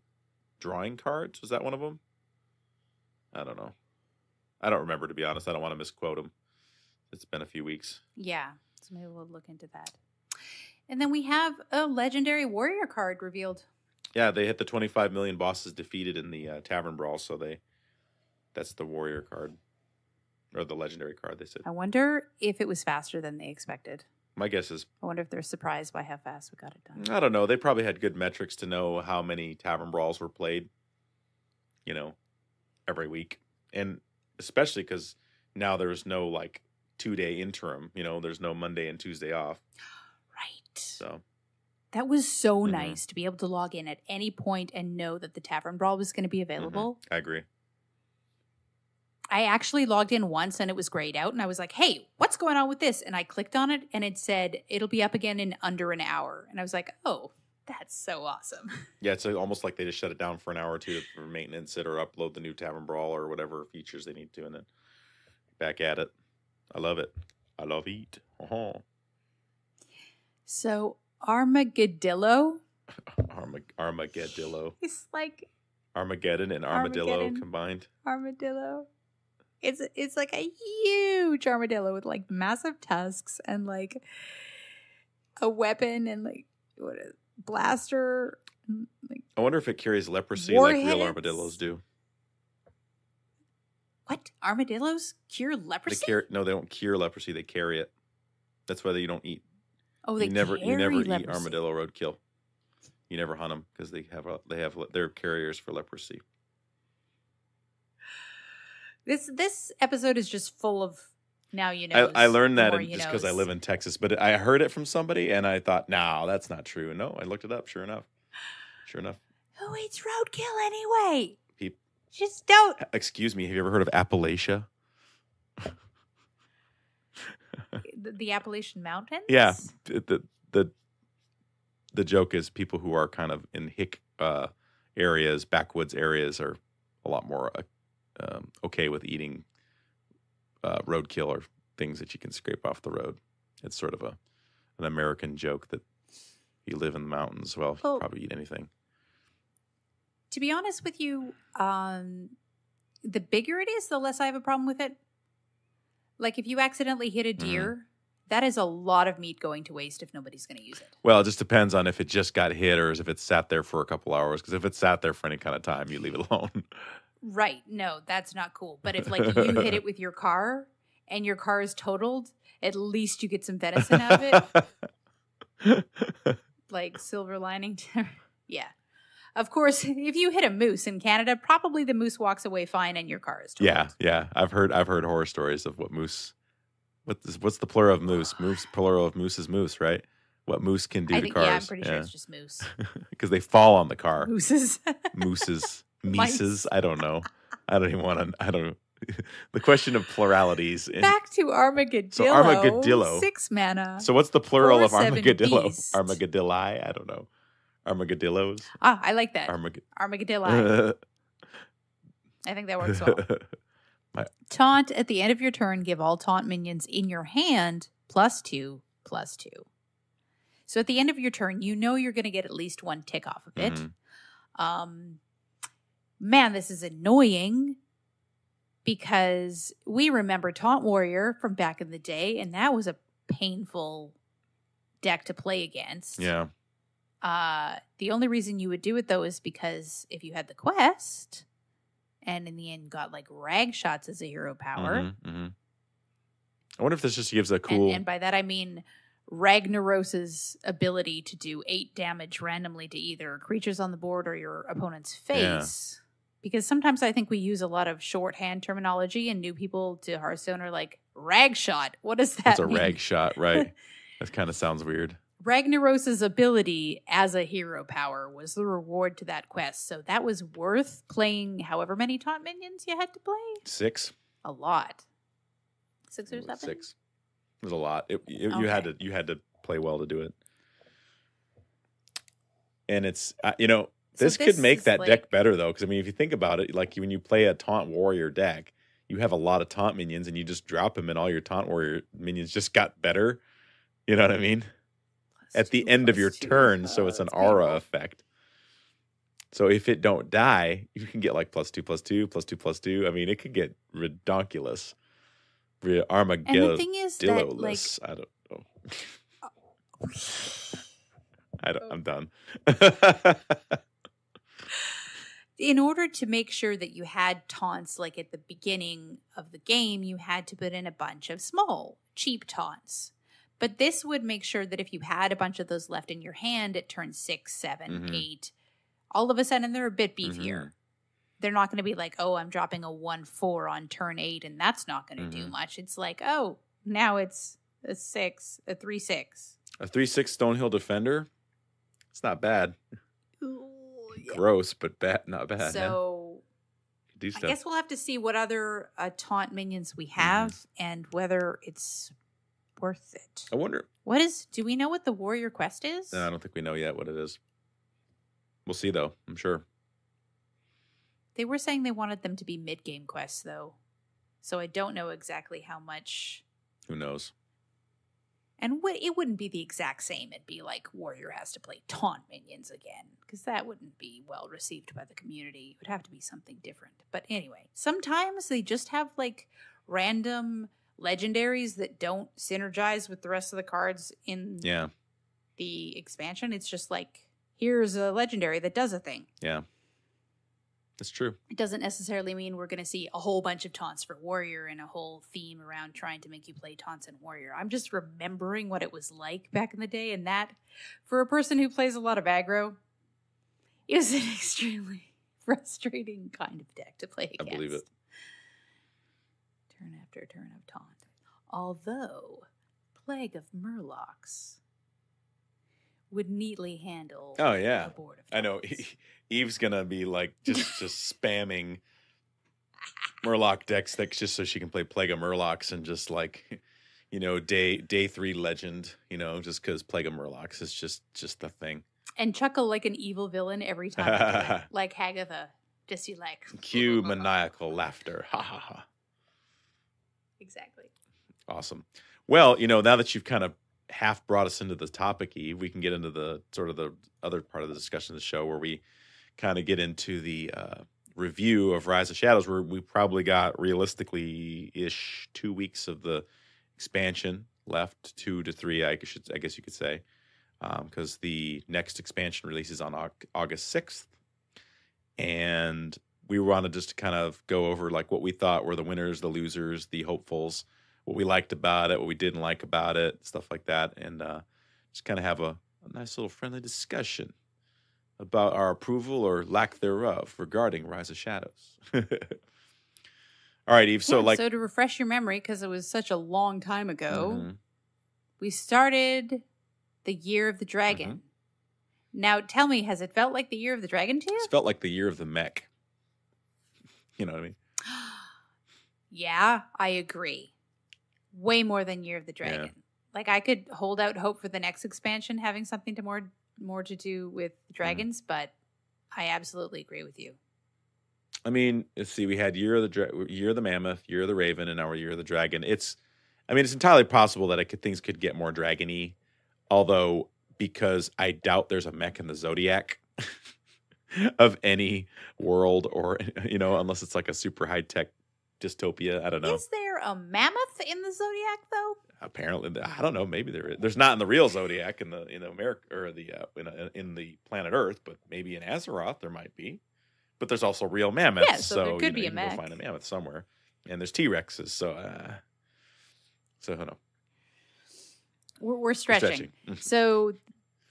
drawing cards. Was that one of them? I don't know. I don't remember, to be honest. I don't want to misquote them. It's been a few weeks. Yeah, so maybe we'll look into that. And then we have a legendary warrior card revealed. Yeah, they hit the 25 million bosses defeated in the Tavern Brawl, so that's the warrior card. Or the legendary card, they said. I wonder if it was faster than they expected. My guess is... I wonder if they're surprised by how fast we got it done. I don't know. They probably had good metrics to know how many Tavern Brawls were played, every week. And especially because now there's no, 2-day interim. There's no Monday and Tuesday off. Right. So... That was so nice to be able to log in at any point and know that the Tavern Brawl was going to be available. I agree. I actually logged in once and it was grayed out and I was like, hey, what's going on with this? And I clicked on it and it said, it'll be up again in under an hour. And I was like, oh, that's so awesome. Yeah, it's almost like they just shut it down for an hour or two for maintenance it or upload the new Tavern Brawl or whatever features they need to and then back at it. I love it. I love it. So Armageddillo. Armageddillo. It's like Armageddon and Armadillo combined. Armadillo. It's like a huge armadillo with massive tusks and a weapon and what is blaster. I wonder if it carries leprosy like real armadillos do. What? Armadillos cure leprosy? No, they don't cure leprosy. They carry it. That's why you don't eat. Oh, they you never leprosy. Eat armadillo roadkill. You never hunt them because they're carriers for leprosy. This episode is just full of now you know. I learned that just because I live in Texas, but I heard it from somebody and I thought, no, that's not true. No, I looked it up. Sure enough. Who eats roadkill anyway? People. Just don't. Excuse me. Have you ever heard of Appalachia? The Appalachian Mountains? Yeah. The joke is people who are kind of in hick areas, backwoods areas, are a lot more okay with eating roadkill or things that you can scrape off the road. It's sort of an American joke that you live in the mountains. Well, you probably eat anything. To be honest with you, the bigger it is, the less I have a problem with it. Like if you accidentally hit a deer, that is a lot of meat going to waste if nobody's going to use it. Well, it just depends on if it just got hit or if it sat there for a couple hours. Because if it sat there for any kind of time, you leave it alone. Right. No, that's not cool. But if you hit it with your car and your car is totaled, at least you get some venison out of it. Silver lining. Yeah. Of course, if you hit a moose in Canada, probably the moose walks away fine and your car is totaled. Yeah. I've heard horror stories of what moose. What's the plural of moose? Moose, plural of moose is moose, right? What moose can do to cars. Yeah, I'm pretty sure it's just moose. Because they fall on the car. Mooses. Mices. I don't know. I don't even want to. The question of pluralities. Back to Armageddillo. So Armageddillo. 6 mana. So what's the plural of 4/7 Armageddillo? beast. Armageddilli? I don't know. Armageddillos? I like that. Armageddilli. I think that works well. Taunt at the end of your turn. Give all taunt minions in your hand +2/+2. So at the end of your turn, you know you're going to get at least one tick off of it. Man, this is annoying because we remember Taunt Warrior from back in the day, and that was a painful deck to play against. Yeah. The only reason you would do it, though, is because if you had the quest and in the end got like rag shots as a hero power. I wonder if this just gives a cool... And by that I mean Ragnaros's ability to do 8 damage randomly to either creatures on the board or your opponent's face. Yeah. Because sometimes I think we use a lot of shorthand terminology and new people to Hearthstone are like, rag shot. What does that mean? It's a rag shot, right? That kind of sounds weird. Ragnaros's ability as a hero power was the reward to that quest. So that was worth playing however many taunt minions you had to play. 6. A lot. 6 or 7? 6. It was a lot. You had to play well to do it. And it's this could make that deck better though, because I mean, if you think about it, like when you play a Taunt Warrior deck, you have a lot of taunt minions, and you just drop them, and all your Taunt Warrior minions just got better. You know what I mean? At the end of your turn, so it's an aura effect. So if it don't die, you can get like +2/+2/+2/+2. I mean, it could get redonkulous. Armageddon. And the thing is that, like, I don't know. I'm done. In order to make sure that you had taunts, like at the beginning of the game, you had to put in a bunch of small, cheap taunts. But this would make sure that if you had a bunch of those left in your hand at turn 6, 7, 8, all of a sudden they're a bit beefier. They're not going to be like, oh, I'm dropping a 1/4 on turn 8, and that's not going to do much. It's like, oh, now it's a 6, a 3/6. A 3/6 Stonehill Defender? It's not bad. Ooh, yeah. Gross, but not bad. So do stuff. I guess we'll have to see what other taunt minions we have and whether it's worth it. I wonder. Do we know what the warrior quest is? No, I don't think we know yet what it is. We'll see, though, I'm sure. They were saying they wanted them to be mid-game quests, though. So I don't know exactly how much. Who knows? And it wouldn't be the exact same. It'd be like Warrior has to play taunt minions again, because that wouldn't be well received by the community. It would have to be something different. But anyway, sometimes they just have like random legendaries that don't synergize with the rest of the cards in the expansion. It's just like, here's a legendary that does a thing. Yeah. That's true. It doesn't necessarily mean we're going to see a whole bunch of taunts for Warrior and a whole theme around trying to make you play taunts and Warrior. I'm just remembering what it was like back in the day, and that, for a person who plays a lot of aggro, is an extremely frustrating kind of deck to play against. I believe it. Turn after turn of taunt. Although, Plague of Murlocs would neatly handle a board of taunts. I know. Eve's gonna be like just spamming Murloc decks just so she can play Plague of Murlocs and just like, day 3 legend, just because Plague of Murlocs is just the thing. And chuckle like an evil villain every time I do it. Like Hagatha. Just you like. Cue maniacal laughter. Ha ha ha. Exactly. Awesome. Well, now that you've kind of half brought us into the topic, Eve, we can get into the sort of the other part of the discussion of the show where we kind of get into the review of Rise of Shadows, where we probably got realistically-ish 2 weeks of the expansion left, 2 to 3, I guess you could say, because the next expansion releases on August 6th. And we wanted just to kind of go over like what we thought were the winners, the losers, the hopefuls, what we liked about it, what we didn't like about it, stuff like that, and just kind of have a nice little friendly discussion about our approval or lack thereof regarding Rise of Shadows. All right, Eve. So to refresh your memory, because it was such a long time ago, we started the Year of the Dragon. Now, tell me, has it felt like the Year of the Dragon to you? It's felt like the Year of the Mech. You know what I mean? Yeah, I agree. Way more than Year of the Dragon. Yeah. Like, I could hold out hope for the next expansion having something more to do with dragons, but I absolutely agree with you. I mean, let's see. We had Year of the Mammoth, Year of the Raven, and now we're Year of the Dragon. It's entirely possible that things could get more dragon-y, although because I doubt there's a mech in the Zodiac of any world, or unless it's like a super high-tech dystopia. I don't know. Is there a mammoth in the Zodiac though? Apparently, I don't know. Maybe there is. There's not in the real Zodiac in the America or in the planet Earth, but maybe in Azeroth there might be. But there's also real mammoths, Yeah, so there could be a you can mech. go find a mammoth somewhere, and there's T-Rexes. So I don't know. We're stretching. So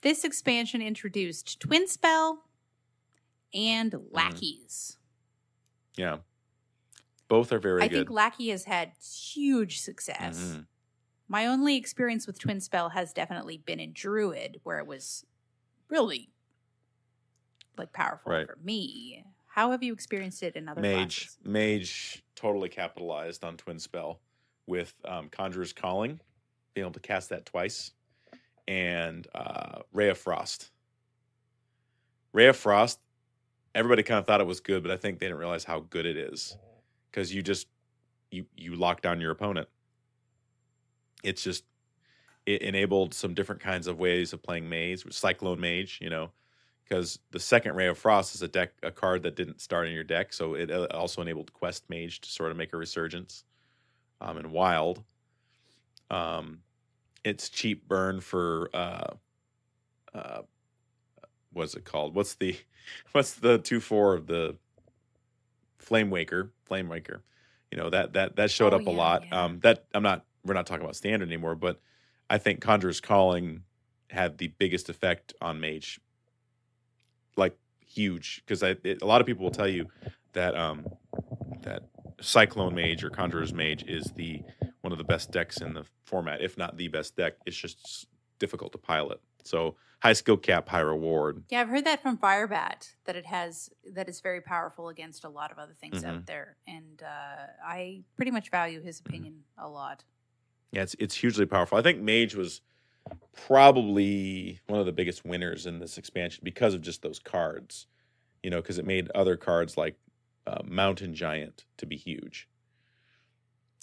this expansion introduced Twin Spell and Lackeys. Yeah, both are very good. I think Lackey has had huge success. Mm-hmm. My only experience with Twin Spell has definitely been in Druid, where it was really powerful for me. How have you experienced it in other classes? Mage totally capitalized on Twin Spell with Conjurer's Calling, being able to cast that twice, and Ray of Frost. Ray of Frost, everybody kind of thought it was good, but I think they didn't realize how good it is, because you lock down your opponent. It enabled some different kinds of ways of playing Mage, Cyclone Mage, because the second Ray of Frost is a card that didn't start in your deck, so it also enabled Quest Mage to sort of make a resurgence. And Wild, it's cheap burn for what's it called? What's the 2/4 of the Flame Waker? That showed up a lot. Yeah. We're not talking about standard anymore, but I think Conjurer's Calling had the biggest effect on Mage. Huge, because a lot of people will tell you that that Cyclone Mage or Conjurer's Mage is one of the best decks in the format, if not the best deck. It's just difficult to pilot. So high skill cap, high reward. Yeah, I've heard that from Firebat, that it's very powerful against a lot of other things out there, and I pretty much value his opinion a lot. Yeah, it's hugely powerful. I think Mage was probably one of the biggest winners in this expansion because of just those cards, because it made other cards like Mountain Giant to be huge.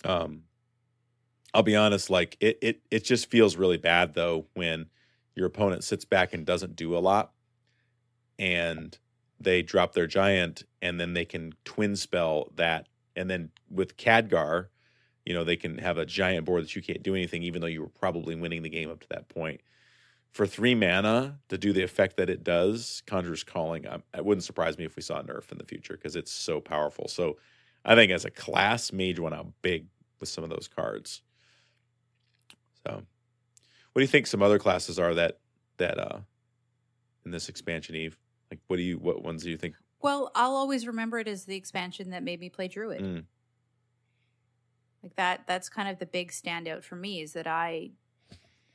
I'll be honest, it just feels really bad though when your opponent sits back and doesn't do a lot, and they drop their giant, and then they can twin spell that, and then with Khadgar, they can have a giant board that you can't do anything, even though you were probably winning the game up to that point. For 3 mana to do the effect that it does, Conjurer's Calling, it wouldn't surprise me if we saw a nerf in the future, because it's so powerful. So I think as a class, Mage went out big with some of those cards. So what do you think some other classes are that in this expansion, Eve? What ones do you think? Well, I'll always remember it as the expansion that made me play Druid. That's kind of the big standout for me, is that I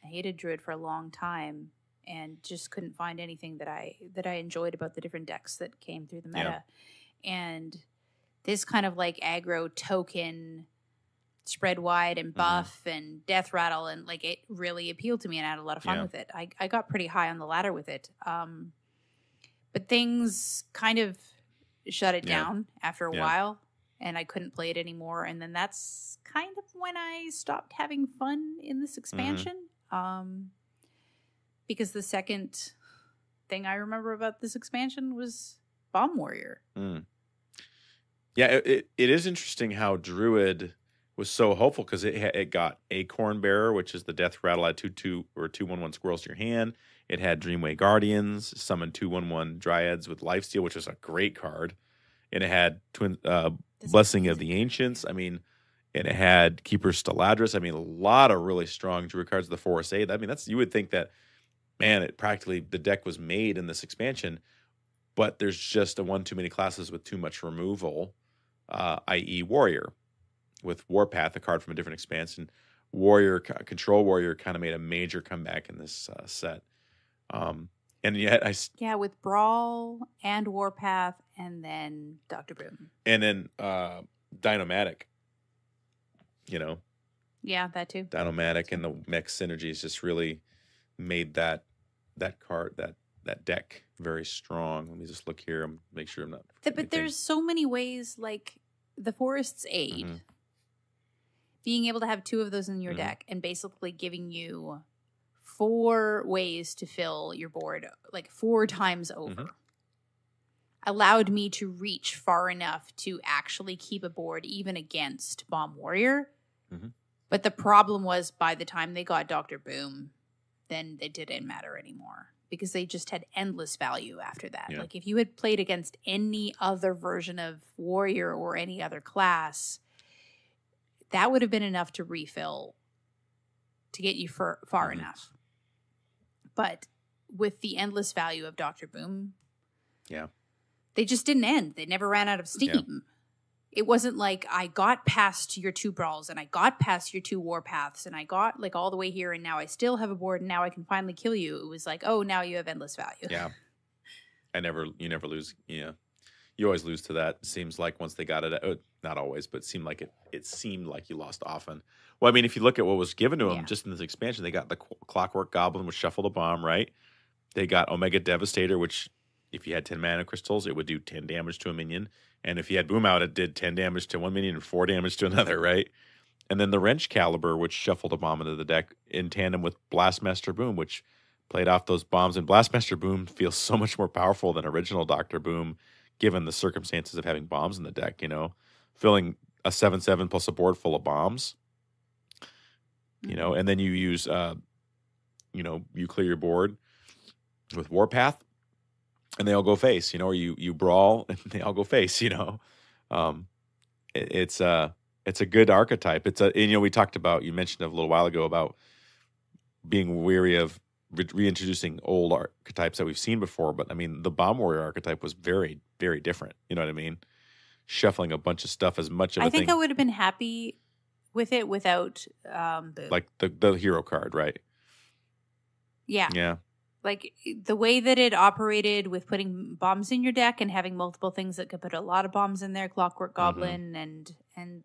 hated Druid for a long time and just couldn't find anything that I enjoyed about the different decks that came through the meta. Yeah. And this kind of aggro token, spread wide and buff and death rattle, and it really appealed to me, and I had a lot of fun with it. I got pretty high on the ladder with it. But things kind of shut it down after a while, and I couldn't play it anymore. And then that's kind of when I stopped having fun in this expansion. Because the second thing I remember about this expansion was Bomb Warrior. Yeah, it is interesting how Druid was so hopeful, because it got Acorn Bearer, which is the death rattle at 2/2 or 2/1/1 squirrels to your hand. It had Dreamway Guardians, summon 2/1/1 Dryads with Lifesteal, which is a great card. And it had Blessing of the Ancients. And it had Keeper Steladris. A lot of really strong Druid cards. The Forest 8. You would think that, man, the deck was made in this expansion, but there's just one too many classes with too much removal, i.e. Warrior. With Warpath, a card from a different expansion, Control Warrior kind of made a major comeback in this set. And yet with Brawl and Warpath, and then Dr. Boom. And then Dynomatic. Yeah, that too. Dynomatic and the mech synergies just really made that card, that deck very strong. Let me just look here and make sure I'm not. But there's so many ways, like the Forest's Aid, being able to have 2 of those in your deck and basically giving you 4 ways to fill your board, like 4 times over, allowed me to reach far enough to actually keep a board even against Bomb Warrior. But the problem was by the time they got Dr. Boom, then it didn't matter anymore because they just had endless value after that. Yeah. Like if you had played against any other version of Warrior or any other class, that would have been enough to refill to get you far enough. But with the endless value of Dr. Boom, they just didn't end. They never ran out of steam. Yeah. It wasn't like I got past your 2 brawls and I got past your 2 warpaths and I got like all the way here and now I still have a board and now I can finally kill you. It was like, oh, now you have endless value. Yeah. You never lose. Yeah. You always lose to that. It seems like once they got it, not always, but it seemed like you lost often. Well, I mean, if you look at what was given to them just in this expansion, they got the Clockwork Goblin, which shuffled a bomb, right? They got Omega Devastator, which if you had 10 mana crystals, it would do 10 damage to a minion. And if you had Boom Out, it did 10 damage to one minion and 4 damage to another, right? And then the Wrench Caliber, which shuffled a bomb into the deck in tandem with Blastmaster Boom, which played off those bombs. And Blastmaster Boom feels so much more powerful than original Dr. Boom, given the circumstances of having bombs in the deck, filling a 7/7 plus a board full of bombs, and then you use, you clear your board with Warpath and they all go face, or you brawl and they all go face, it's a good archetype. We talked about, you mentioned a little while ago about being weary of reintroducing old archetypes that we've seen before. But I mean, the Bomb Warrior archetype was very, very different. You know what I mean? Shuffling a bunch of stuff as much of a thing. I think I would have been happy with it without like the hero card, right? Yeah. Yeah. Like the way that it operated with putting bombs in your deck and having multiple things that could put a lot of bombs in there, Clockwork Goblin and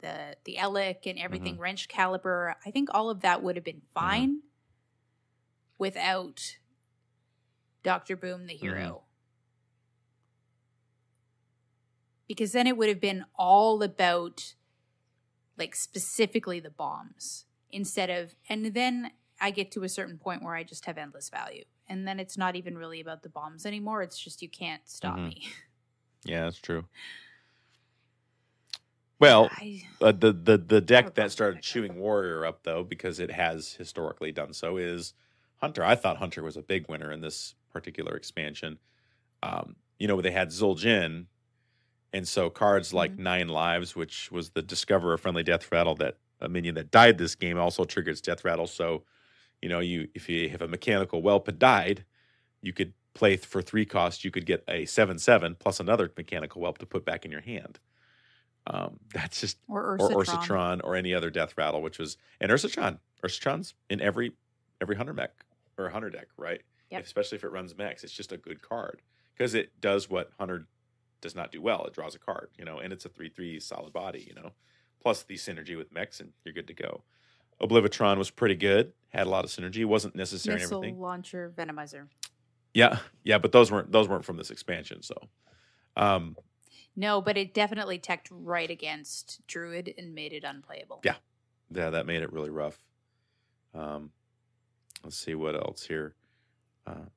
the Elec and everything, Wrench Caliber. I think all of that would have been fine without Dr. Boom, the hero. Because then it would have been all about like specifically the bombs instead of, and then I get to a certain point where I just have endless value. And then it's not even really about the bombs anymore. It's just you can't stop me. Yeah, that's true. Well, the deck that started chewing Warrior up, though, because it has historically done so, is Hunter. I thought Hunter was a big winner in this particular expansion. They had Zul'jin, and so cards like 9 Lives, which was the Discover a Friendly Death Rattle, that a minion that died this game also triggers Death Rattle. So, if you have a mechanical whelp had died, you could play for 3 costs. You could get a 7/7 plus another mechanical whelp to put back in your hand. That's just or Ursatron or any other Death Rattle, which was and Ursatron's in every Hunter mech or Hunter deck, right? Yep. Especially if it runs mechs, it's just a good card because it does what Hunter does not do well. It draws a card, and it's a 3/3 solid body, plus the synergy with mechs, and you're good to go. Oblivitron was pretty good. Had a lot of synergy. Wasn't necessary in everything. Missile launcher, Venomizer. Yeah, but those weren't from this expansion. So, no, but it definitely teched right against Druid and made it unplayable. Yeah, that made it really rough. Let's see what else here.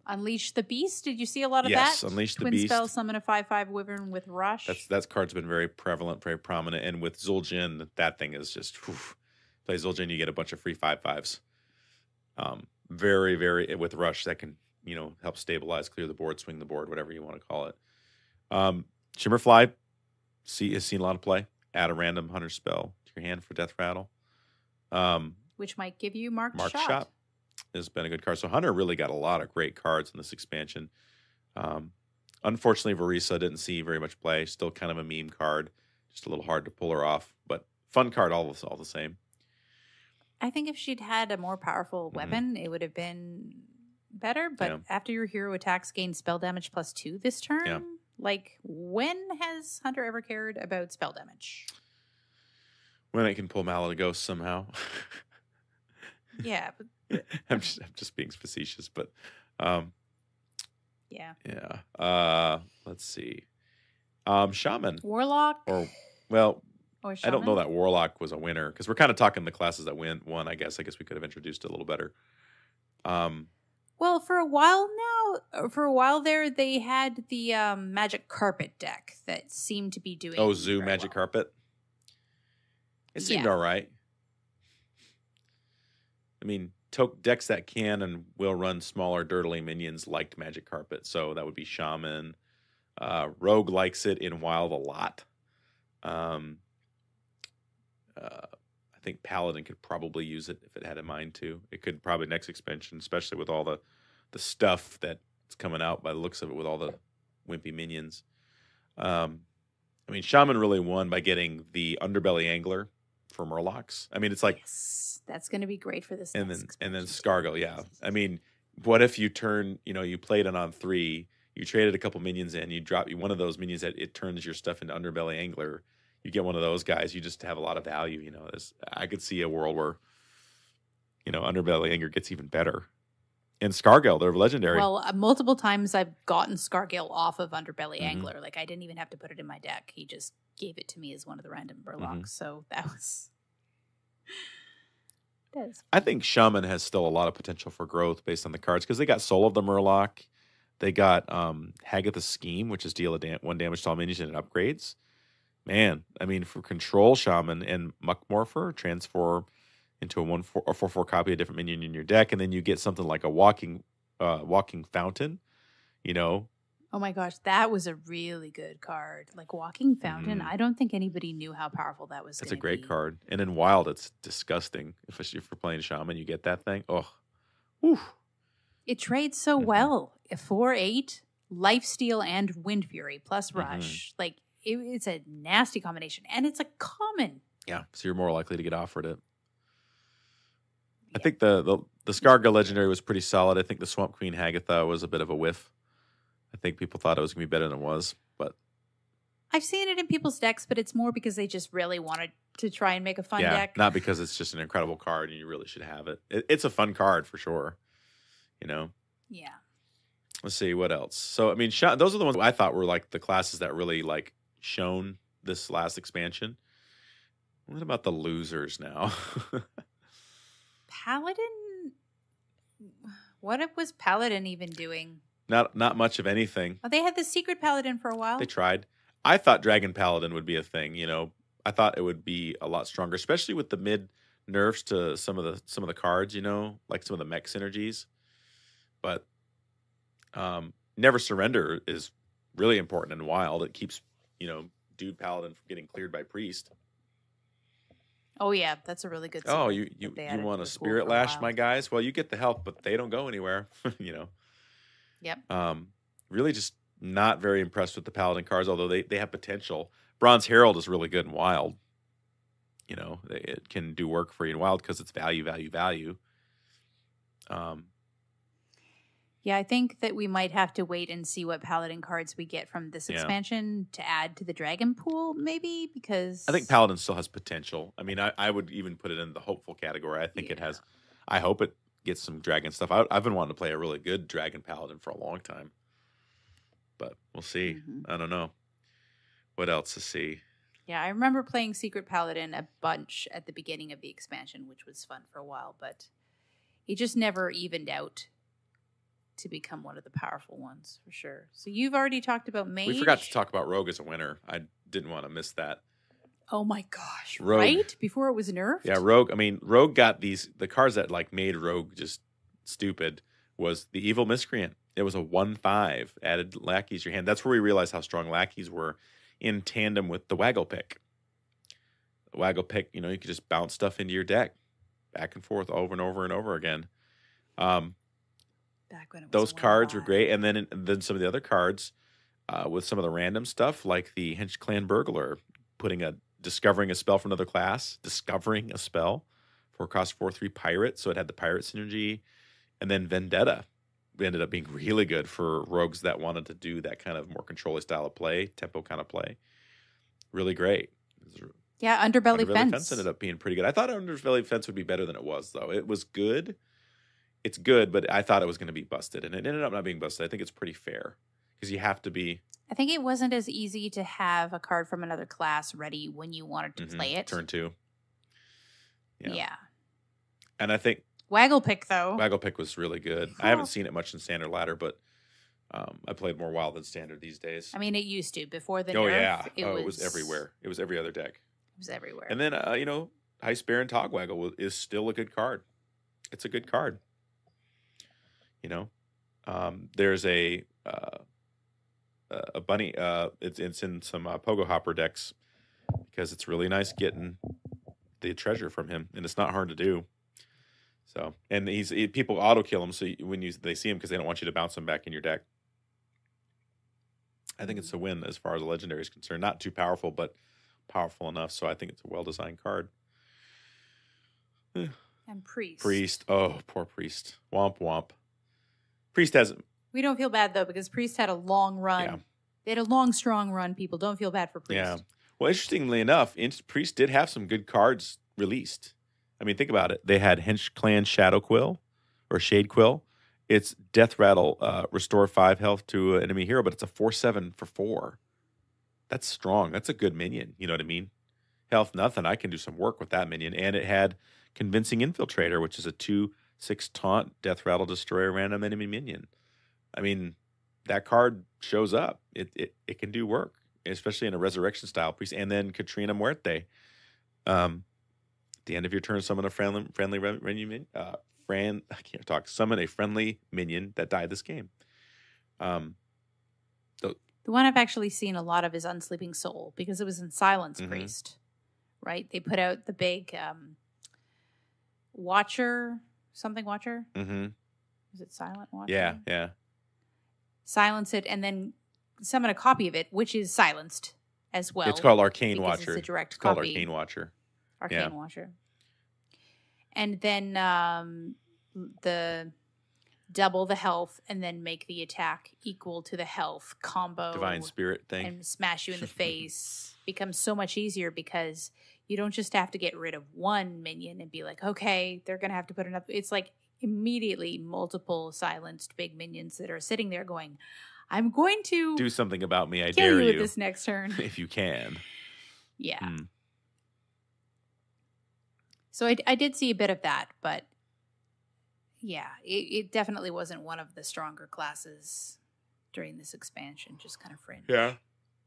Unleash the Beast. Did you see a lot of that? Yes, Unleash the Beast. Twin spell, summon a 5/5 Wyvern with Rush. That card's been very prevalent, very prominent, and with Zul'jin, that thing is just. Play Zul'jin, you get a bunch of free 5/5s. Very, very with Rush that can help stabilize, clear the board, swing the board, whatever you want to call it. Shimmerfly has seen a lot of play. Add a random Hunter spell to your hand for Death Rattle, which might give you Marked Shot. Shot. Has been a good card. So Hunter really got a lot of great cards in this expansion. Unfortunately, Varisa didn't see very much play. Still kind of a meme card, just a little hard to pull her off, but fun card all the same. I think if she'd had a more powerful weapon, it would have been better. But after your hero attacks gain spell damage +2 this turn, like when has Hunter ever cared about spell damage? When it can pull Mallet Ghost somehow. Yeah, I'm just being facetious, but Yeah. Yeah. Let's see. Shaman. Warlock. Or, well, Or I don't know Shaman? that Warlock was a winner because we're kind of talking the classes that won. I guess we could have introduced it a little better. Well, for a while there, they had the Magic Carpet deck that seemed to be doing. Zoo very Magic well. Carpet. It seemed Yeah. all right. I mean, decks that can and will run smaller dirtly minions liked Magic Carpet, so that would be Shaman. Rogue likes it in Wild a lot. I think Paladin could probably use it if it had in mind to. It could probably next expansion, especially with all the stuff that's coming out by the looks of it with all the wimpy minions. I mean, Shaman really won by getting the Underbelly Angler for Murlocs. I mean, it's like, Yes, that's going to be great for this. and next then expansion. Scargo, yeah. I mean, what if you turn, you played it on 3, you traded a couple minions in, you drop one of those minions that it turns your stuff into Underbelly Angler. You get one of those guys, you just have a lot of value. I could see a world where, Underbelly Angler gets even better. And Scargill, they're legendary. Well, multiple times I've gotten Scargill off of Underbelly Mhm. Angler. Like, I didn't even have to put it in my deck. He just gave it to me as one of the random Murlocs. So that was... I think Shaman has still a lot of potential for growth based on the cards because they got Soul of the Murloc. They got Hagatha's Scheme, which is deal 1 damage to all minions and it upgrades. Man, I mean, for Control Shaman and Muck Morpher, transform into a 4/4 copy of a different minion in your deck, and then you get something like a Walking Fountain, Oh my gosh, that was a really good card. Like Walking Fountain, I don't think anybody knew how powerful that was. That's a great card. And in Wild, it's disgusting. Especially if you're playing Shaman, you get that thing. Oh, whew. It trades so well. 4/8, Lifesteal and Wind Fury plus Rush. Like, it's a nasty combination. And it's a common. Yeah, so you're more likely to get offered it. I think the Scarga Legendary was pretty solid. I think the Swamp Queen Hagatha was a bit of a whiff. I think people thought it was going to be better than it was, but I've seen it in people's decks, but it's more because they just really wanted to try and make a fun deck. Not because it's just an incredible card and you really should have it. It's a fun card for sure, Yeah. Let's see what else. So I mean, those are the ones I thought were like the classes that really like shone this last expansion. What about the losers now? Paladin? What was Paladin even doing? Not much of anything. Oh, they had the Secret Paladin for a while. They tried. I thought Dragon Paladin would be a thing. I thought it would be a lot stronger, especially with the mid nerfs to some of the cards. Like some of the mech synergies. But Never Surrender is really important in Wild. It keeps Dude Paladin from getting cleared by Priest. Oh yeah, that's a really good. Oh, you want a Spirit Lash, my guys? Well, you get the health, but they don't go anywhere. Yep. Really just not very impressed with the Paladin cards, although they have potential. Bronze Herald is really good in Wild. It can do work for you in Wild because it's value. Yeah, I think that we might have to wait and see what Paladin cards we get from this expansion to add to the Dragon pool, maybe, because... I think Paladin still has potential. I mean, I would even put it in the hopeful category. I think it has... I hope it gets some Dragon stuff. I've been wanting to play a really good Dragon Paladin for a long time. But we'll see. I don't know. What else to see? Yeah, I remember playing Secret Paladin a bunch at the beginning of the expansion, which was fun for a while, but it just never evened out to become one of the powerful ones, for sure. So you've already talked about Mage. We forgot to talk about Rogue as a winner. I didn't want to miss that. Oh my gosh, Rogue. Right? Before it was nerfed? Yeah, Rogue. I mean, Rogue got the cards that like made Rogue just stupid was the Evil Miscreant. It was a 1/5, added lackeys to your hand. That's where we realized how strong lackeys were in tandem with the Waggle Pick. The Waggle Pick, you could just bounce stuff into your deck back and forth over and over and over again. Back when it was Those cards were great. And then some of the other cards with some of the random stuff, like the Hench Clan Burglar, discovering a spell from another class, discovering a spell for cost 4/3 pirate. So it had the pirate synergy. And then Vendetta ended up being really good for rogues that wanted to do that kind of more controlling style of play, tempo kind of play. Really great. Yeah, Underbelly Fence ended up being pretty good. I thought Underbelly Fence would be better than it was, though. It was good. it's good, but I thought it was going to be busted, and it ended up not being busted. I think it's pretty fair because you have to be. I think it wasn't as easy to have a card from another class ready when you wanted to play it. Turn 2. Yeah. And I think Wagglepick, though. Wagglepick was really good. I haven't seen it much in Standard Ladder, but I played more Wild than Standard these days. I mean, it used to. Before the nerf, yeah. It was everywhere. It was every other deck. It was everywhere. And then, Heist Baron Togwaggle is still a good card. It's a good card. There's a bunny. It's in some Pogo Hopper decks because it's really nice getting the treasure from him, and it's not hard to do. So, and people auto kill him. So when they see him because they don't want you to bounce him back in your deck. I think it's a win as far as a legendary is concerned. Not too powerful, but powerful enough. So I think it's a well-designed card. And Priest. Priest. Oh, poor Priest. Womp womp. Priest hasn't. We don't feel bad, though, because Priest had a long run. Yeah. They had a long, strong run, people. Don't feel bad for Priest. Yeah. Well, interestingly enough, Priest did have some good cards released. I mean, think about it. They had Hench Clan Shadow Quill or Shade Quill. It's Death Rattle, restore 5 health to an enemy hero, but it's a 4/7 for 4. That's strong. That's a good minion. You know what I mean? Health, nothing. I can do some work with that minion. And it had Convincing Infiltrator, which is a 2/6 taunt, Death Rattle, destroy a random enemy minion. I mean, that card shows up. It can do work, especially in a resurrection style priest. And then Katrina Muerte. At the end of your turn, summon a friendly minion. I can't talk. Summon a friendly minion that died this game. The one I've actually seen a lot of is Unsleeping Soul because it was in Silence Priest, right? They put out the big Watcher. Mm-hmm. Is it Silent Watcher? Yeah. Silence it and then summon a copy of it, which is silenced as well. It's called Arcane Watcher. It's a direct called copy. Arcane Watcher. Arcane Watcher. And then the double the health and then make the attack equal to the health combo. Divine Spirit thing. And smash you in the face becomes so much easier because you don't just have to get rid of one minion and be like, okay, they're going to have to put another. It's like immediately multiple silenced big minions that are sitting there going, I'm going to do something about me. I kill dare you you with this next turn. if you can. Yeah. So I did see a bit of that, but yeah, it definitely wasn't one of the stronger classes during this expansion, just kind of fringe. Yeah,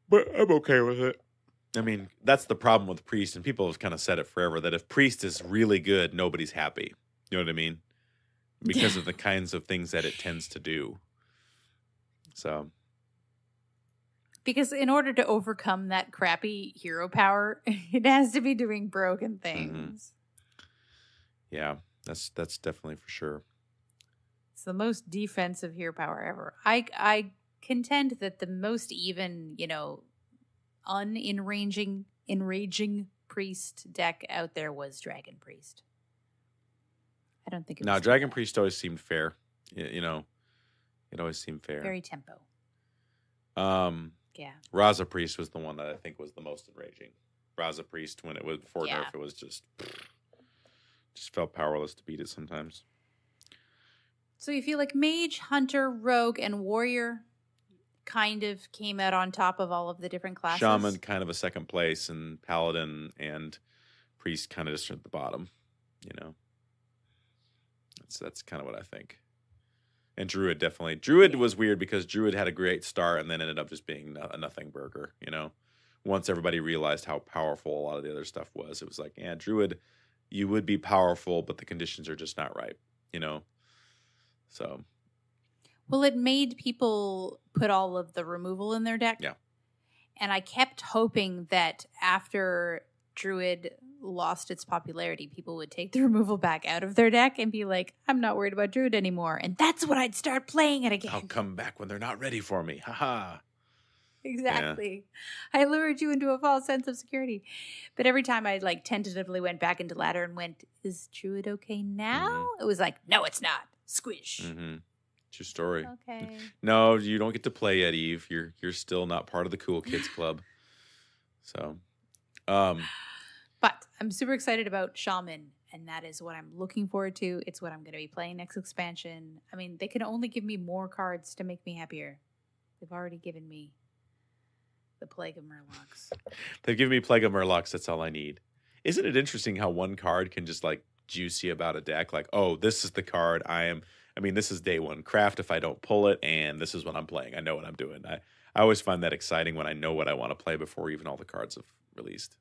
but I'm okay with it. I mean, that's the problem with Priest, and people have kind of said it forever, that if Priest is really good, nobody's happy. You know what I mean? Because of the kinds of things that it tends to do. So. Because in order to overcome that crappy hero power, it has to be doing broken things. Yeah, that's definitely for sure. It's the most defensive hero power ever. I contend that the most even, enraging priest deck out there was Dragon Priest. I don't think it was. No, Dragon Priest always seemed fair. It always seemed fair. Very tempo. Yeah. Raza Priest was the one that I think was the most enraging. Raza Priest, when it was before nerf, it was just felt powerless to beat it sometimes. So you feel like Mage, Hunter, Rogue, and Warrior kind of came out on top of all of the different classes? Shaman kind of a second place, and Paladin and Priest kind of just at the bottom. That's kind of what I think. And Druid definitely. Druid was weird because Druid had a great start and then ended up just being a nothing burger, Once everybody realized how powerful a lot of the other stuff was, it was like, Druid, you would be powerful, but the conditions are just not right, So. Well, it made people put all of the removal in their deck. Yeah. And I kept hoping that after Druid lost its popularity, people would take the removal back out of their deck and be like, I'm not worried about Druid anymore. And that's when I'd start playing it again. I'll come back when they're not ready for me. Haha. Exactly. Yeah. I lured you into a false sense of security. But every time I tentatively went back into ladder and went, is Druid okay now? Mm-hmm. It was like, no, it's not. Squish. Mm-hmm. It's your story. Okay. No, you don't get to play yet, Eve. You're still not part of the cool kids club. So, but I'm super excited about Shaman and that is what I'm looking forward to. It's what I'm going to be playing next expansion. I mean, they can only give me more cards to make me happier. They've already given me the Plague of Murlocs. They've given me Plague of Murlocs. That's all I need. Isn't it interesting how one card can just like juice you about a deck? Like, oh, this is the card this is day one craft if I don't pull it, and this is what I'm playing. I know what I'm doing. I always find that exciting when I know what I want to play before even all the cards have released.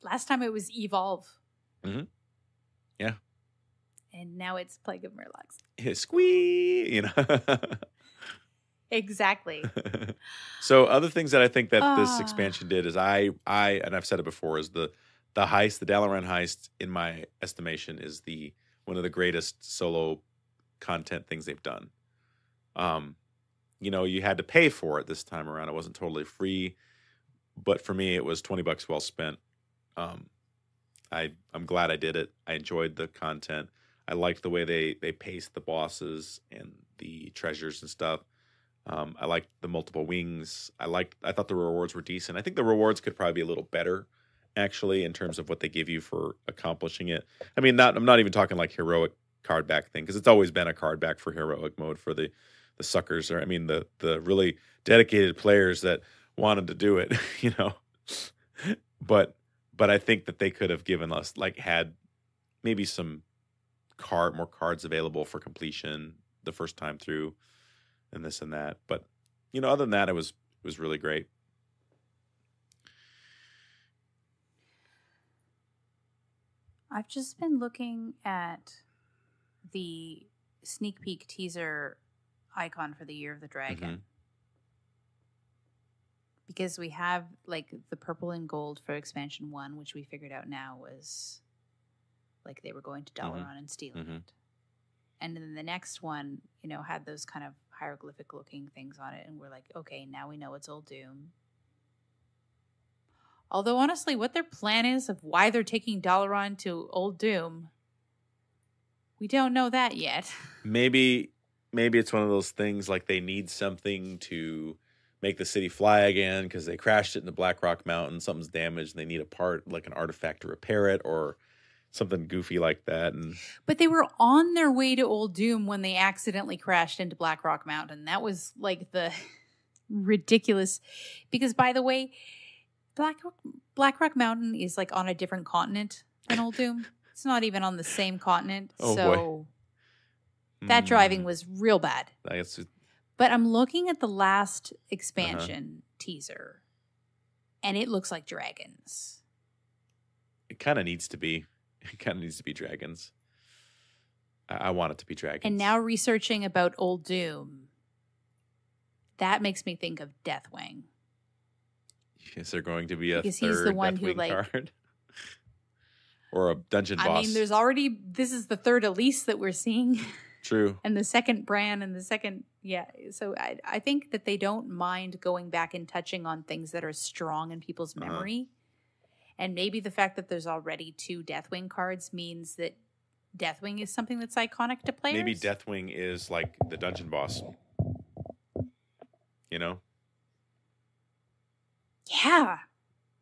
Last time it was Evolve. Mm-hmm. Yeah. And now it's Plague of Murlocs. Yeah, squee, you know. Exactly. So other things that I think that this expansion did is I and I've said it before, is the heist, the Dalaran heist, in my estimation, is one of the greatest solo content things they've done. You had to pay for it this time around. It wasn't totally free, but for me it was $20 well spent. I'm glad I did it. I enjoyed the content. I liked the way they paced the bosses and the treasures and stuff. I liked the multiple wings. I thought the rewards were decent. I think the rewards could probably be a little better, actually, in terms of what they give you for accomplishing it. I mean, I'm not even talking like heroic card back thing, because it's always been a card back for heroic mode for the suckers, or the really dedicated players that wanted to do it, But I think that they could have given us, like, had maybe some more cards available for completion the first time through, and this and that. But other than that, it was really great. I've just been looking at the sneak peek teaser icon for the Year of the Dragon. Mm-hmm. Because we have like the purple and gold for expansion 1, which we figured out now was like they were going to Dalaran and stealing it. And then the next one, had those kind of hieroglyphic looking things on it. And we're like, okay, now we know it's Uldum. Although honestly, what their plan is of why they're taking Dalaran to Uldum, we don't know that yet. Maybe it's one of those things like they need something to make the city fly again because they crashed it in the Black Rock Mountain. Something's damaged. And they need a part, like an artifact, to repair it, or something goofy like that. But they were on their way to Uldum when they accidentally crashed into Black Rock Mountain. That was like the ridiculous. Because, by the way, Black Rock Mountain is like on a different continent than Uldum. It's not even on the same continent. Oh, so boy. That driving was real bad. I guess. But I'm looking at the last expansion teaser, and it looks like dragons. It kind of needs to be. It kind of needs to be dragons. I want it to be dragons. And now researching about Uldum, that makes me think of Deathwing. Is there going to be a because third he's the one Deathwing who card? Or a dungeon boss? I mean, there's already, this is the third Elise that we're seeing. True. And the second Bran and the second, So I think that they don't mind going back and touching on things that are strong in people's memory. And maybe the fact that there's already 2 Deathwing cards means that Deathwing is something that's iconic to players. Maybe Deathwing is like the dungeon boss. Yeah.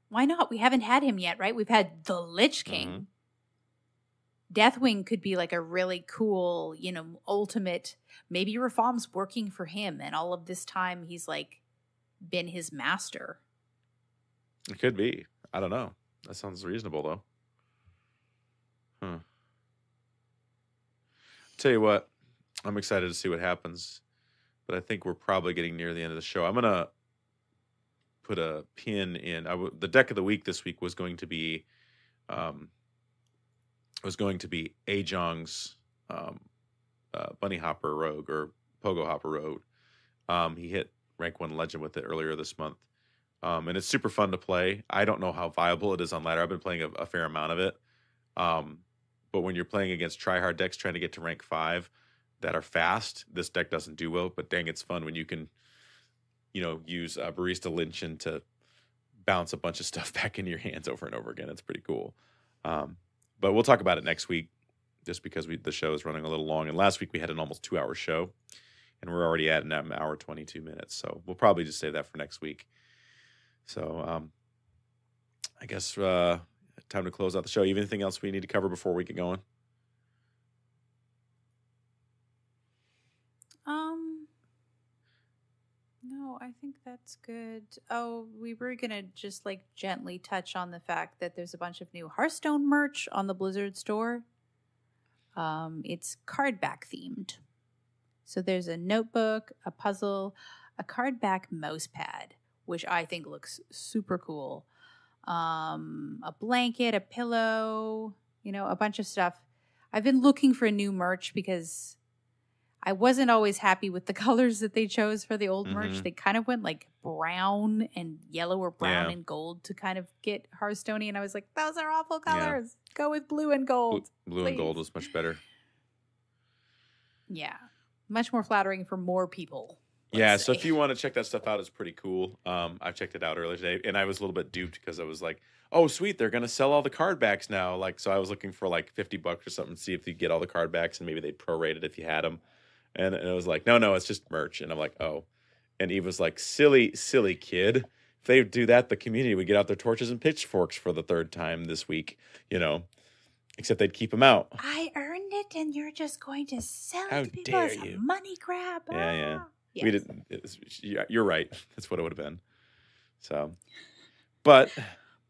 Why not? We haven't had him yet, right? We've had the Lich King. Deathwing could be like a really cool, ultimate. Maybe Rafam's working for him, and all of this time he's like been his master. It could be. I don't know. That sounds reasonable, though. Tell you what, I'm excited to see what happens, but I think we're probably getting near the end of the show. I'm gonna put a pin in. The deck of the week this week was going to be, Ajong's Bunny Hopper Rogue, or Pogo Hopper Rogue. He hit rank 1 legend with it earlier this month. And it's super fun to play. I don't know how viable it is on ladder. I've been playing a fair amount of it. But when you're playing against tryhard decks trying to get to rank 5 that are fast, this deck doesn't do well. But dang, it's fun when you can, use Barista Lynch to bounce a bunch of stuff back into your hands over and over again. It's pretty cool. But we'll talk about it next week, just because the show is running a little long. And last week we had an almost 2-hour show, and we're already at an hour 22 minutes. So we'll probably just save that for next week. So I guess time to close out the show. You have anything else we need to cover before we get going? No, I think that's good. Oh, we were gonna just like gently touch on the fact that there's a bunch of new Hearthstone merch on the Blizzard store. It's card back themed. So there's a notebook, a puzzle, a card back mouse pad, which I think looks super cool. A blanket, a pillow, a bunch of stuff. I've been looking for new merch because I wasn't always happy with the colors that they chose for the old merch. They kind of went like brown and yellow or brown and gold to kind of get Hearthstone-y. And I was like, those are awful colors. Yeah. Go with blue and gold. Blue and gold was much better. Yeah. Much more flattering for more people. Yeah, so if you want to check that stuff out, it's pretty cool. I checked it out earlier today, and I was a little bit duped because I was like, oh, sweet, they're going to sell all the card backs now. So I was looking for like $50 or something to see if you get all the card backs, and maybe they'd prorate it if you had them. And it was like, no, it's just merch. And I'm like, oh. And Eve was like, silly kid. If they do that, the community would get out their torches and pitchforks for the third time this week, except they'd keep them out. I earned it, and you're just going to sell How it to people dare as you. a money grab. Yeah. Yes. We didn't. You're right. That's what it would have been. So, but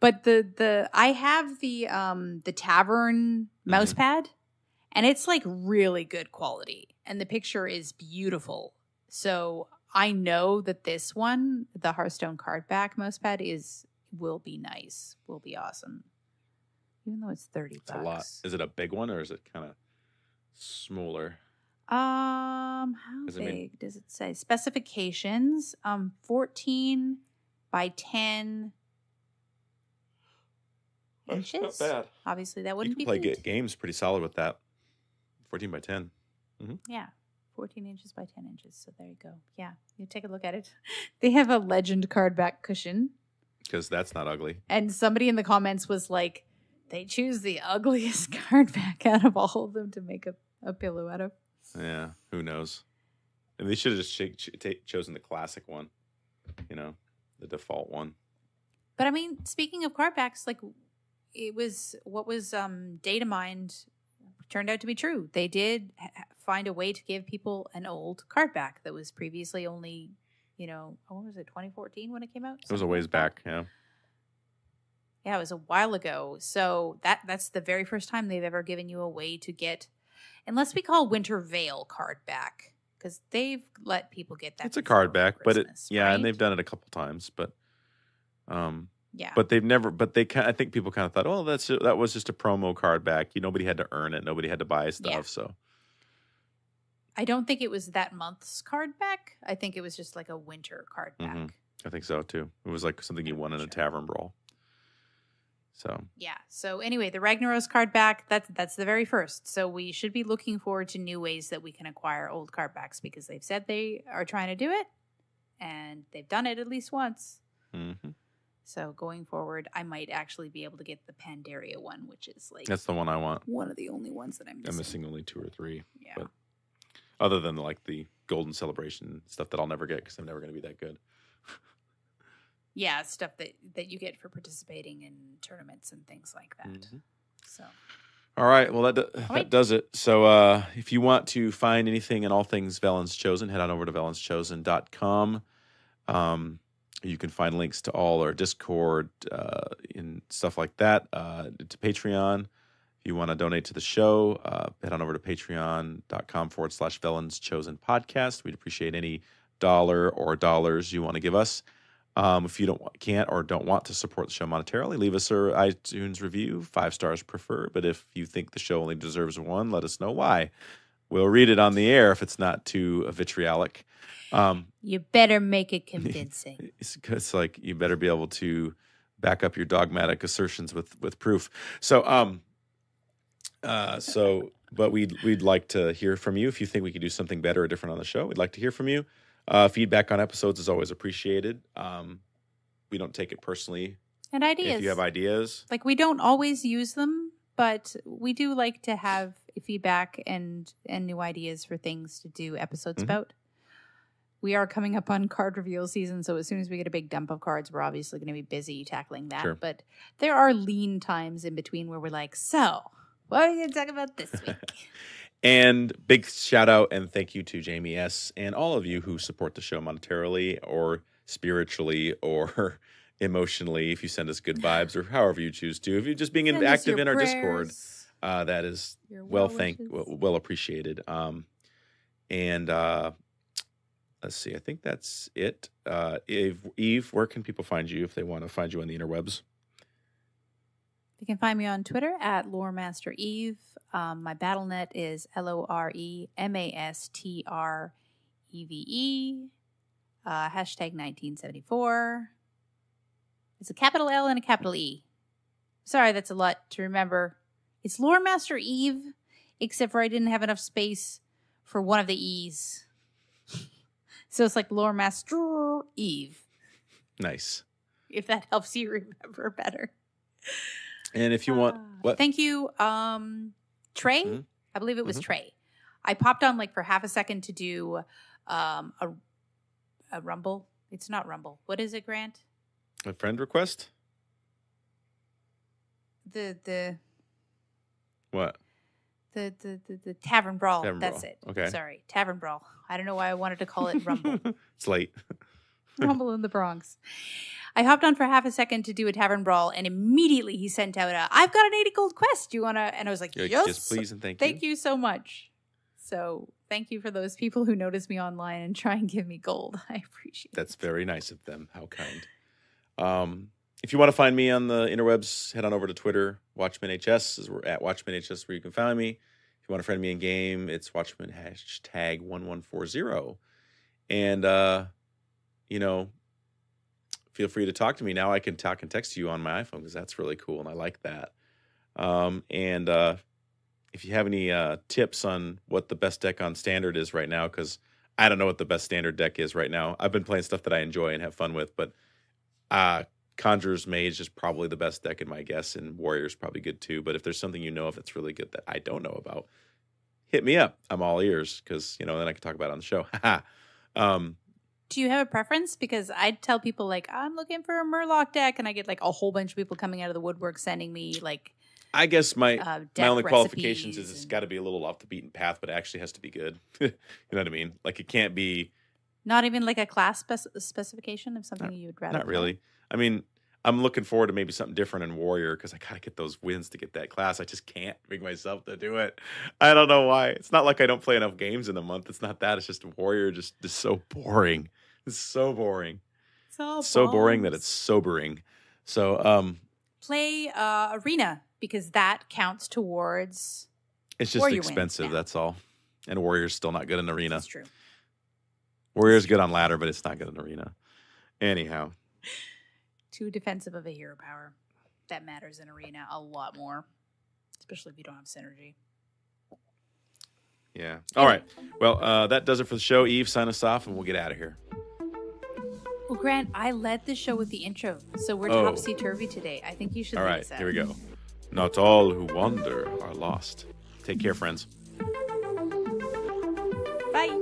I have the Tavern mouse pad, and it's like really good quality, and the picture is beautiful. So I know that this one, the Hearthstone card back mouse pad, will be nice, will be awesome, even though it's $30. It's a lot. Is it a big one or is it kind of smaller? How big does it say? Specifications, 14 by 10 inches. Not bad. Obviously, that wouldn't you be can play games pretty solid with that. 14 by 10. Mm-hmm. Yeah, 14 inches by 10 inches. So there you go. Yeah, you take a look at it. They have a legend card back cushion. Because that's not ugly. And somebody in the comments was like, they choose the ugliest card back out of all of them to make a pillow out of. Yeah, who knows? And they should have just chosen the classic one, the default one. But I mean, speaking of card backs, like it was what was data mined turned out to be true. They did find a way to give people an old card back that was previously only, what was it, 2014 when it came out? It was a ways back, yeah. Yeah, it was a while ago. So that's the very first time they've ever given you a way to get, unless we call Winter Veil card back, because they've let people get that. It's a card back, but right? And they've done it a couple times, but yeah. But they've never. But I think people kind of thought, oh, that was just a promo card back. Nobody had to earn it. Nobody had to buy stuff. Yeah. So I don't think it was that month's card back. I think it was just like a winter card back. Mm-hmm. I think so too. It was like something you won in a tavern brawl. So yeah. So anyway, the Ragnaros card back, that's the very first. So we should be looking forward to new ways that we can acquire old card backs, because they've said they are trying to do it, and they've done it at least once. Mm-hmm. So going forward, I might actually be able to get the Pandaria one, which is like, that's the one I want. One of the only ones that I'm missing. I'm missing only 2 or 3. Yeah. But other than like the Golden Celebration stuff that I'll never get because I'm never going to be that good. Yeah, stuff that you get for participating in tournaments and things like that. Mm-hmm. So, all right. Well, that does it. So if you want to find anything and all things Velen's Chosen, head on over to velenschosen.com. You can find links to all our Discord and stuff like that, to Patreon. If you want to donate to the show, head on over to patreon.com/Velen's Chosen podcast. We'd appreciate any dollar or dollars you want to give us. If you can't or don't want to support the show monetarily, leave us an iTunes review, 5 stars preferred. But if you think the show only deserves 1, let us know why. We'll read it on the air if it's not too vitriolic. You better make it convincing. It's like you better be able to back up your dogmatic assertions with proof. So, but we'd like to hear from you. If you think we could do something better or different on the show, we'd like to hear from you. Feedback on episodes is always appreciated. We don't take it personally. And ideas. If you have ideas. Like, we don't always use them, but we do like to have feedback and new ideas for things to do episodes about. we are coming up on card reveal season, so as soon as we get a big dump of cards, we're obviously going to be busy tackling that. Sure. But there are lean times in between where we're like, so what are you going to talk about this week? And big shout out and thank you to Jamie S. and all of you who support the show monetarily or spiritually or emotionally. If you send us good vibes or however you choose to, if you're just being Send us active your in our prayers, Discord, that is your well wishes. well appreciated. And let's see, I think that's it. Eve, where can people find you if they want to find you on the interwebs? You can find me on Twitter at LoreMasterEve. My BattleNet is LoreMasterEve. Hashtag 1974. It's a capital L and a capital E. Sorry, that's a lot to remember. It's LoreMasterEve, except for I didn't have enough space for one of the E's. So it's like LoreMasterEve. Nice. If that helps you remember better. And if you want, what? Thank you, Trey. Mhm. I believe it was Mhm. Trey. I popped on like for half a second to do a Rumble. It's not Rumble. What is it, Grant? A friend request? The What? the Tavern Brawl. Tavern That's Brawl. it. Okay. Sorry, Tavern Brawl. I don't know why I wanted to call it Rumble. It's late. Rumble in the Bronx. I hopped on for half a second to do a Tavern Brawl, and immediately he sent out I've got an 80 gold quest. Do you want to? And I was like, You're like, yes, yes, please, and thank Thank you so much. So thank you for those people who notice me online and try and give me gold. I appreciate That's it. very nice of them. How kind. If you want to find me on the interwebs, head on over to Twitter. WatchmanHS is at WatchmanHS where you can find me. If you want to friend me in game, it's Watchman hashtag 1140. And feel free to talk to me. Now I can talk and text you on my iPhone because that's really cool and I like that. And if you have any tips on what the best deck on standard is right now, because I don't know what the best standard deck is right now. I've been playing stuff that I enjoy and have fun with, but Conjurer's Mage is probably the best deck in my guess, and Warrior's probably good too. But if there's something you know of that's really good that I don't know about, hit me up. I'm all ears because then I can talk about it on the show. Do you have a preference? Because I'd tell people like I'm looking for a Murloc deck, and I get like a whole bunch of people coming out of the woodwork sending me like. I guess my deck only qualifications recipes is it's got to be a little off the beaten path, but it actually has to be good. You know what I mean? Like it can't be. Not even like a class specification of something you would rather. Not really. I mean, I'm looking forward to maybe something different in Warrior because I gotta get those wins to get that class. I just can't bring myself to do it. I don't know why. It's not like I don't play enough games in a month. It's not that. It's just Warrior just is so boring. It's so boring. So boring that it's sobering. So play Arena because that counts towards. It's just Warrior expensive. wins now. That's all. And Warrior's still not good in Arena. That's true. Warrior's good on ladder, but it's not good in Arena. Anyhow. Too defensive of a hero power. That matters in Arena a lot more. Especially if you don't have synergy. Yeah. All right. Well, that does it for the show. Eve, sign us off and we'll get out of here. Well, Grant, I led the show with the intro, so we're Oh. topsy-turvy today. I think you should All lead right. us out. Here we go. Not all who wander are lost. Take care, friends. Bye.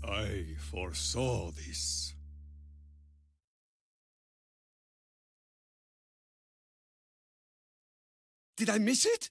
I foresaw this. Did I miss it?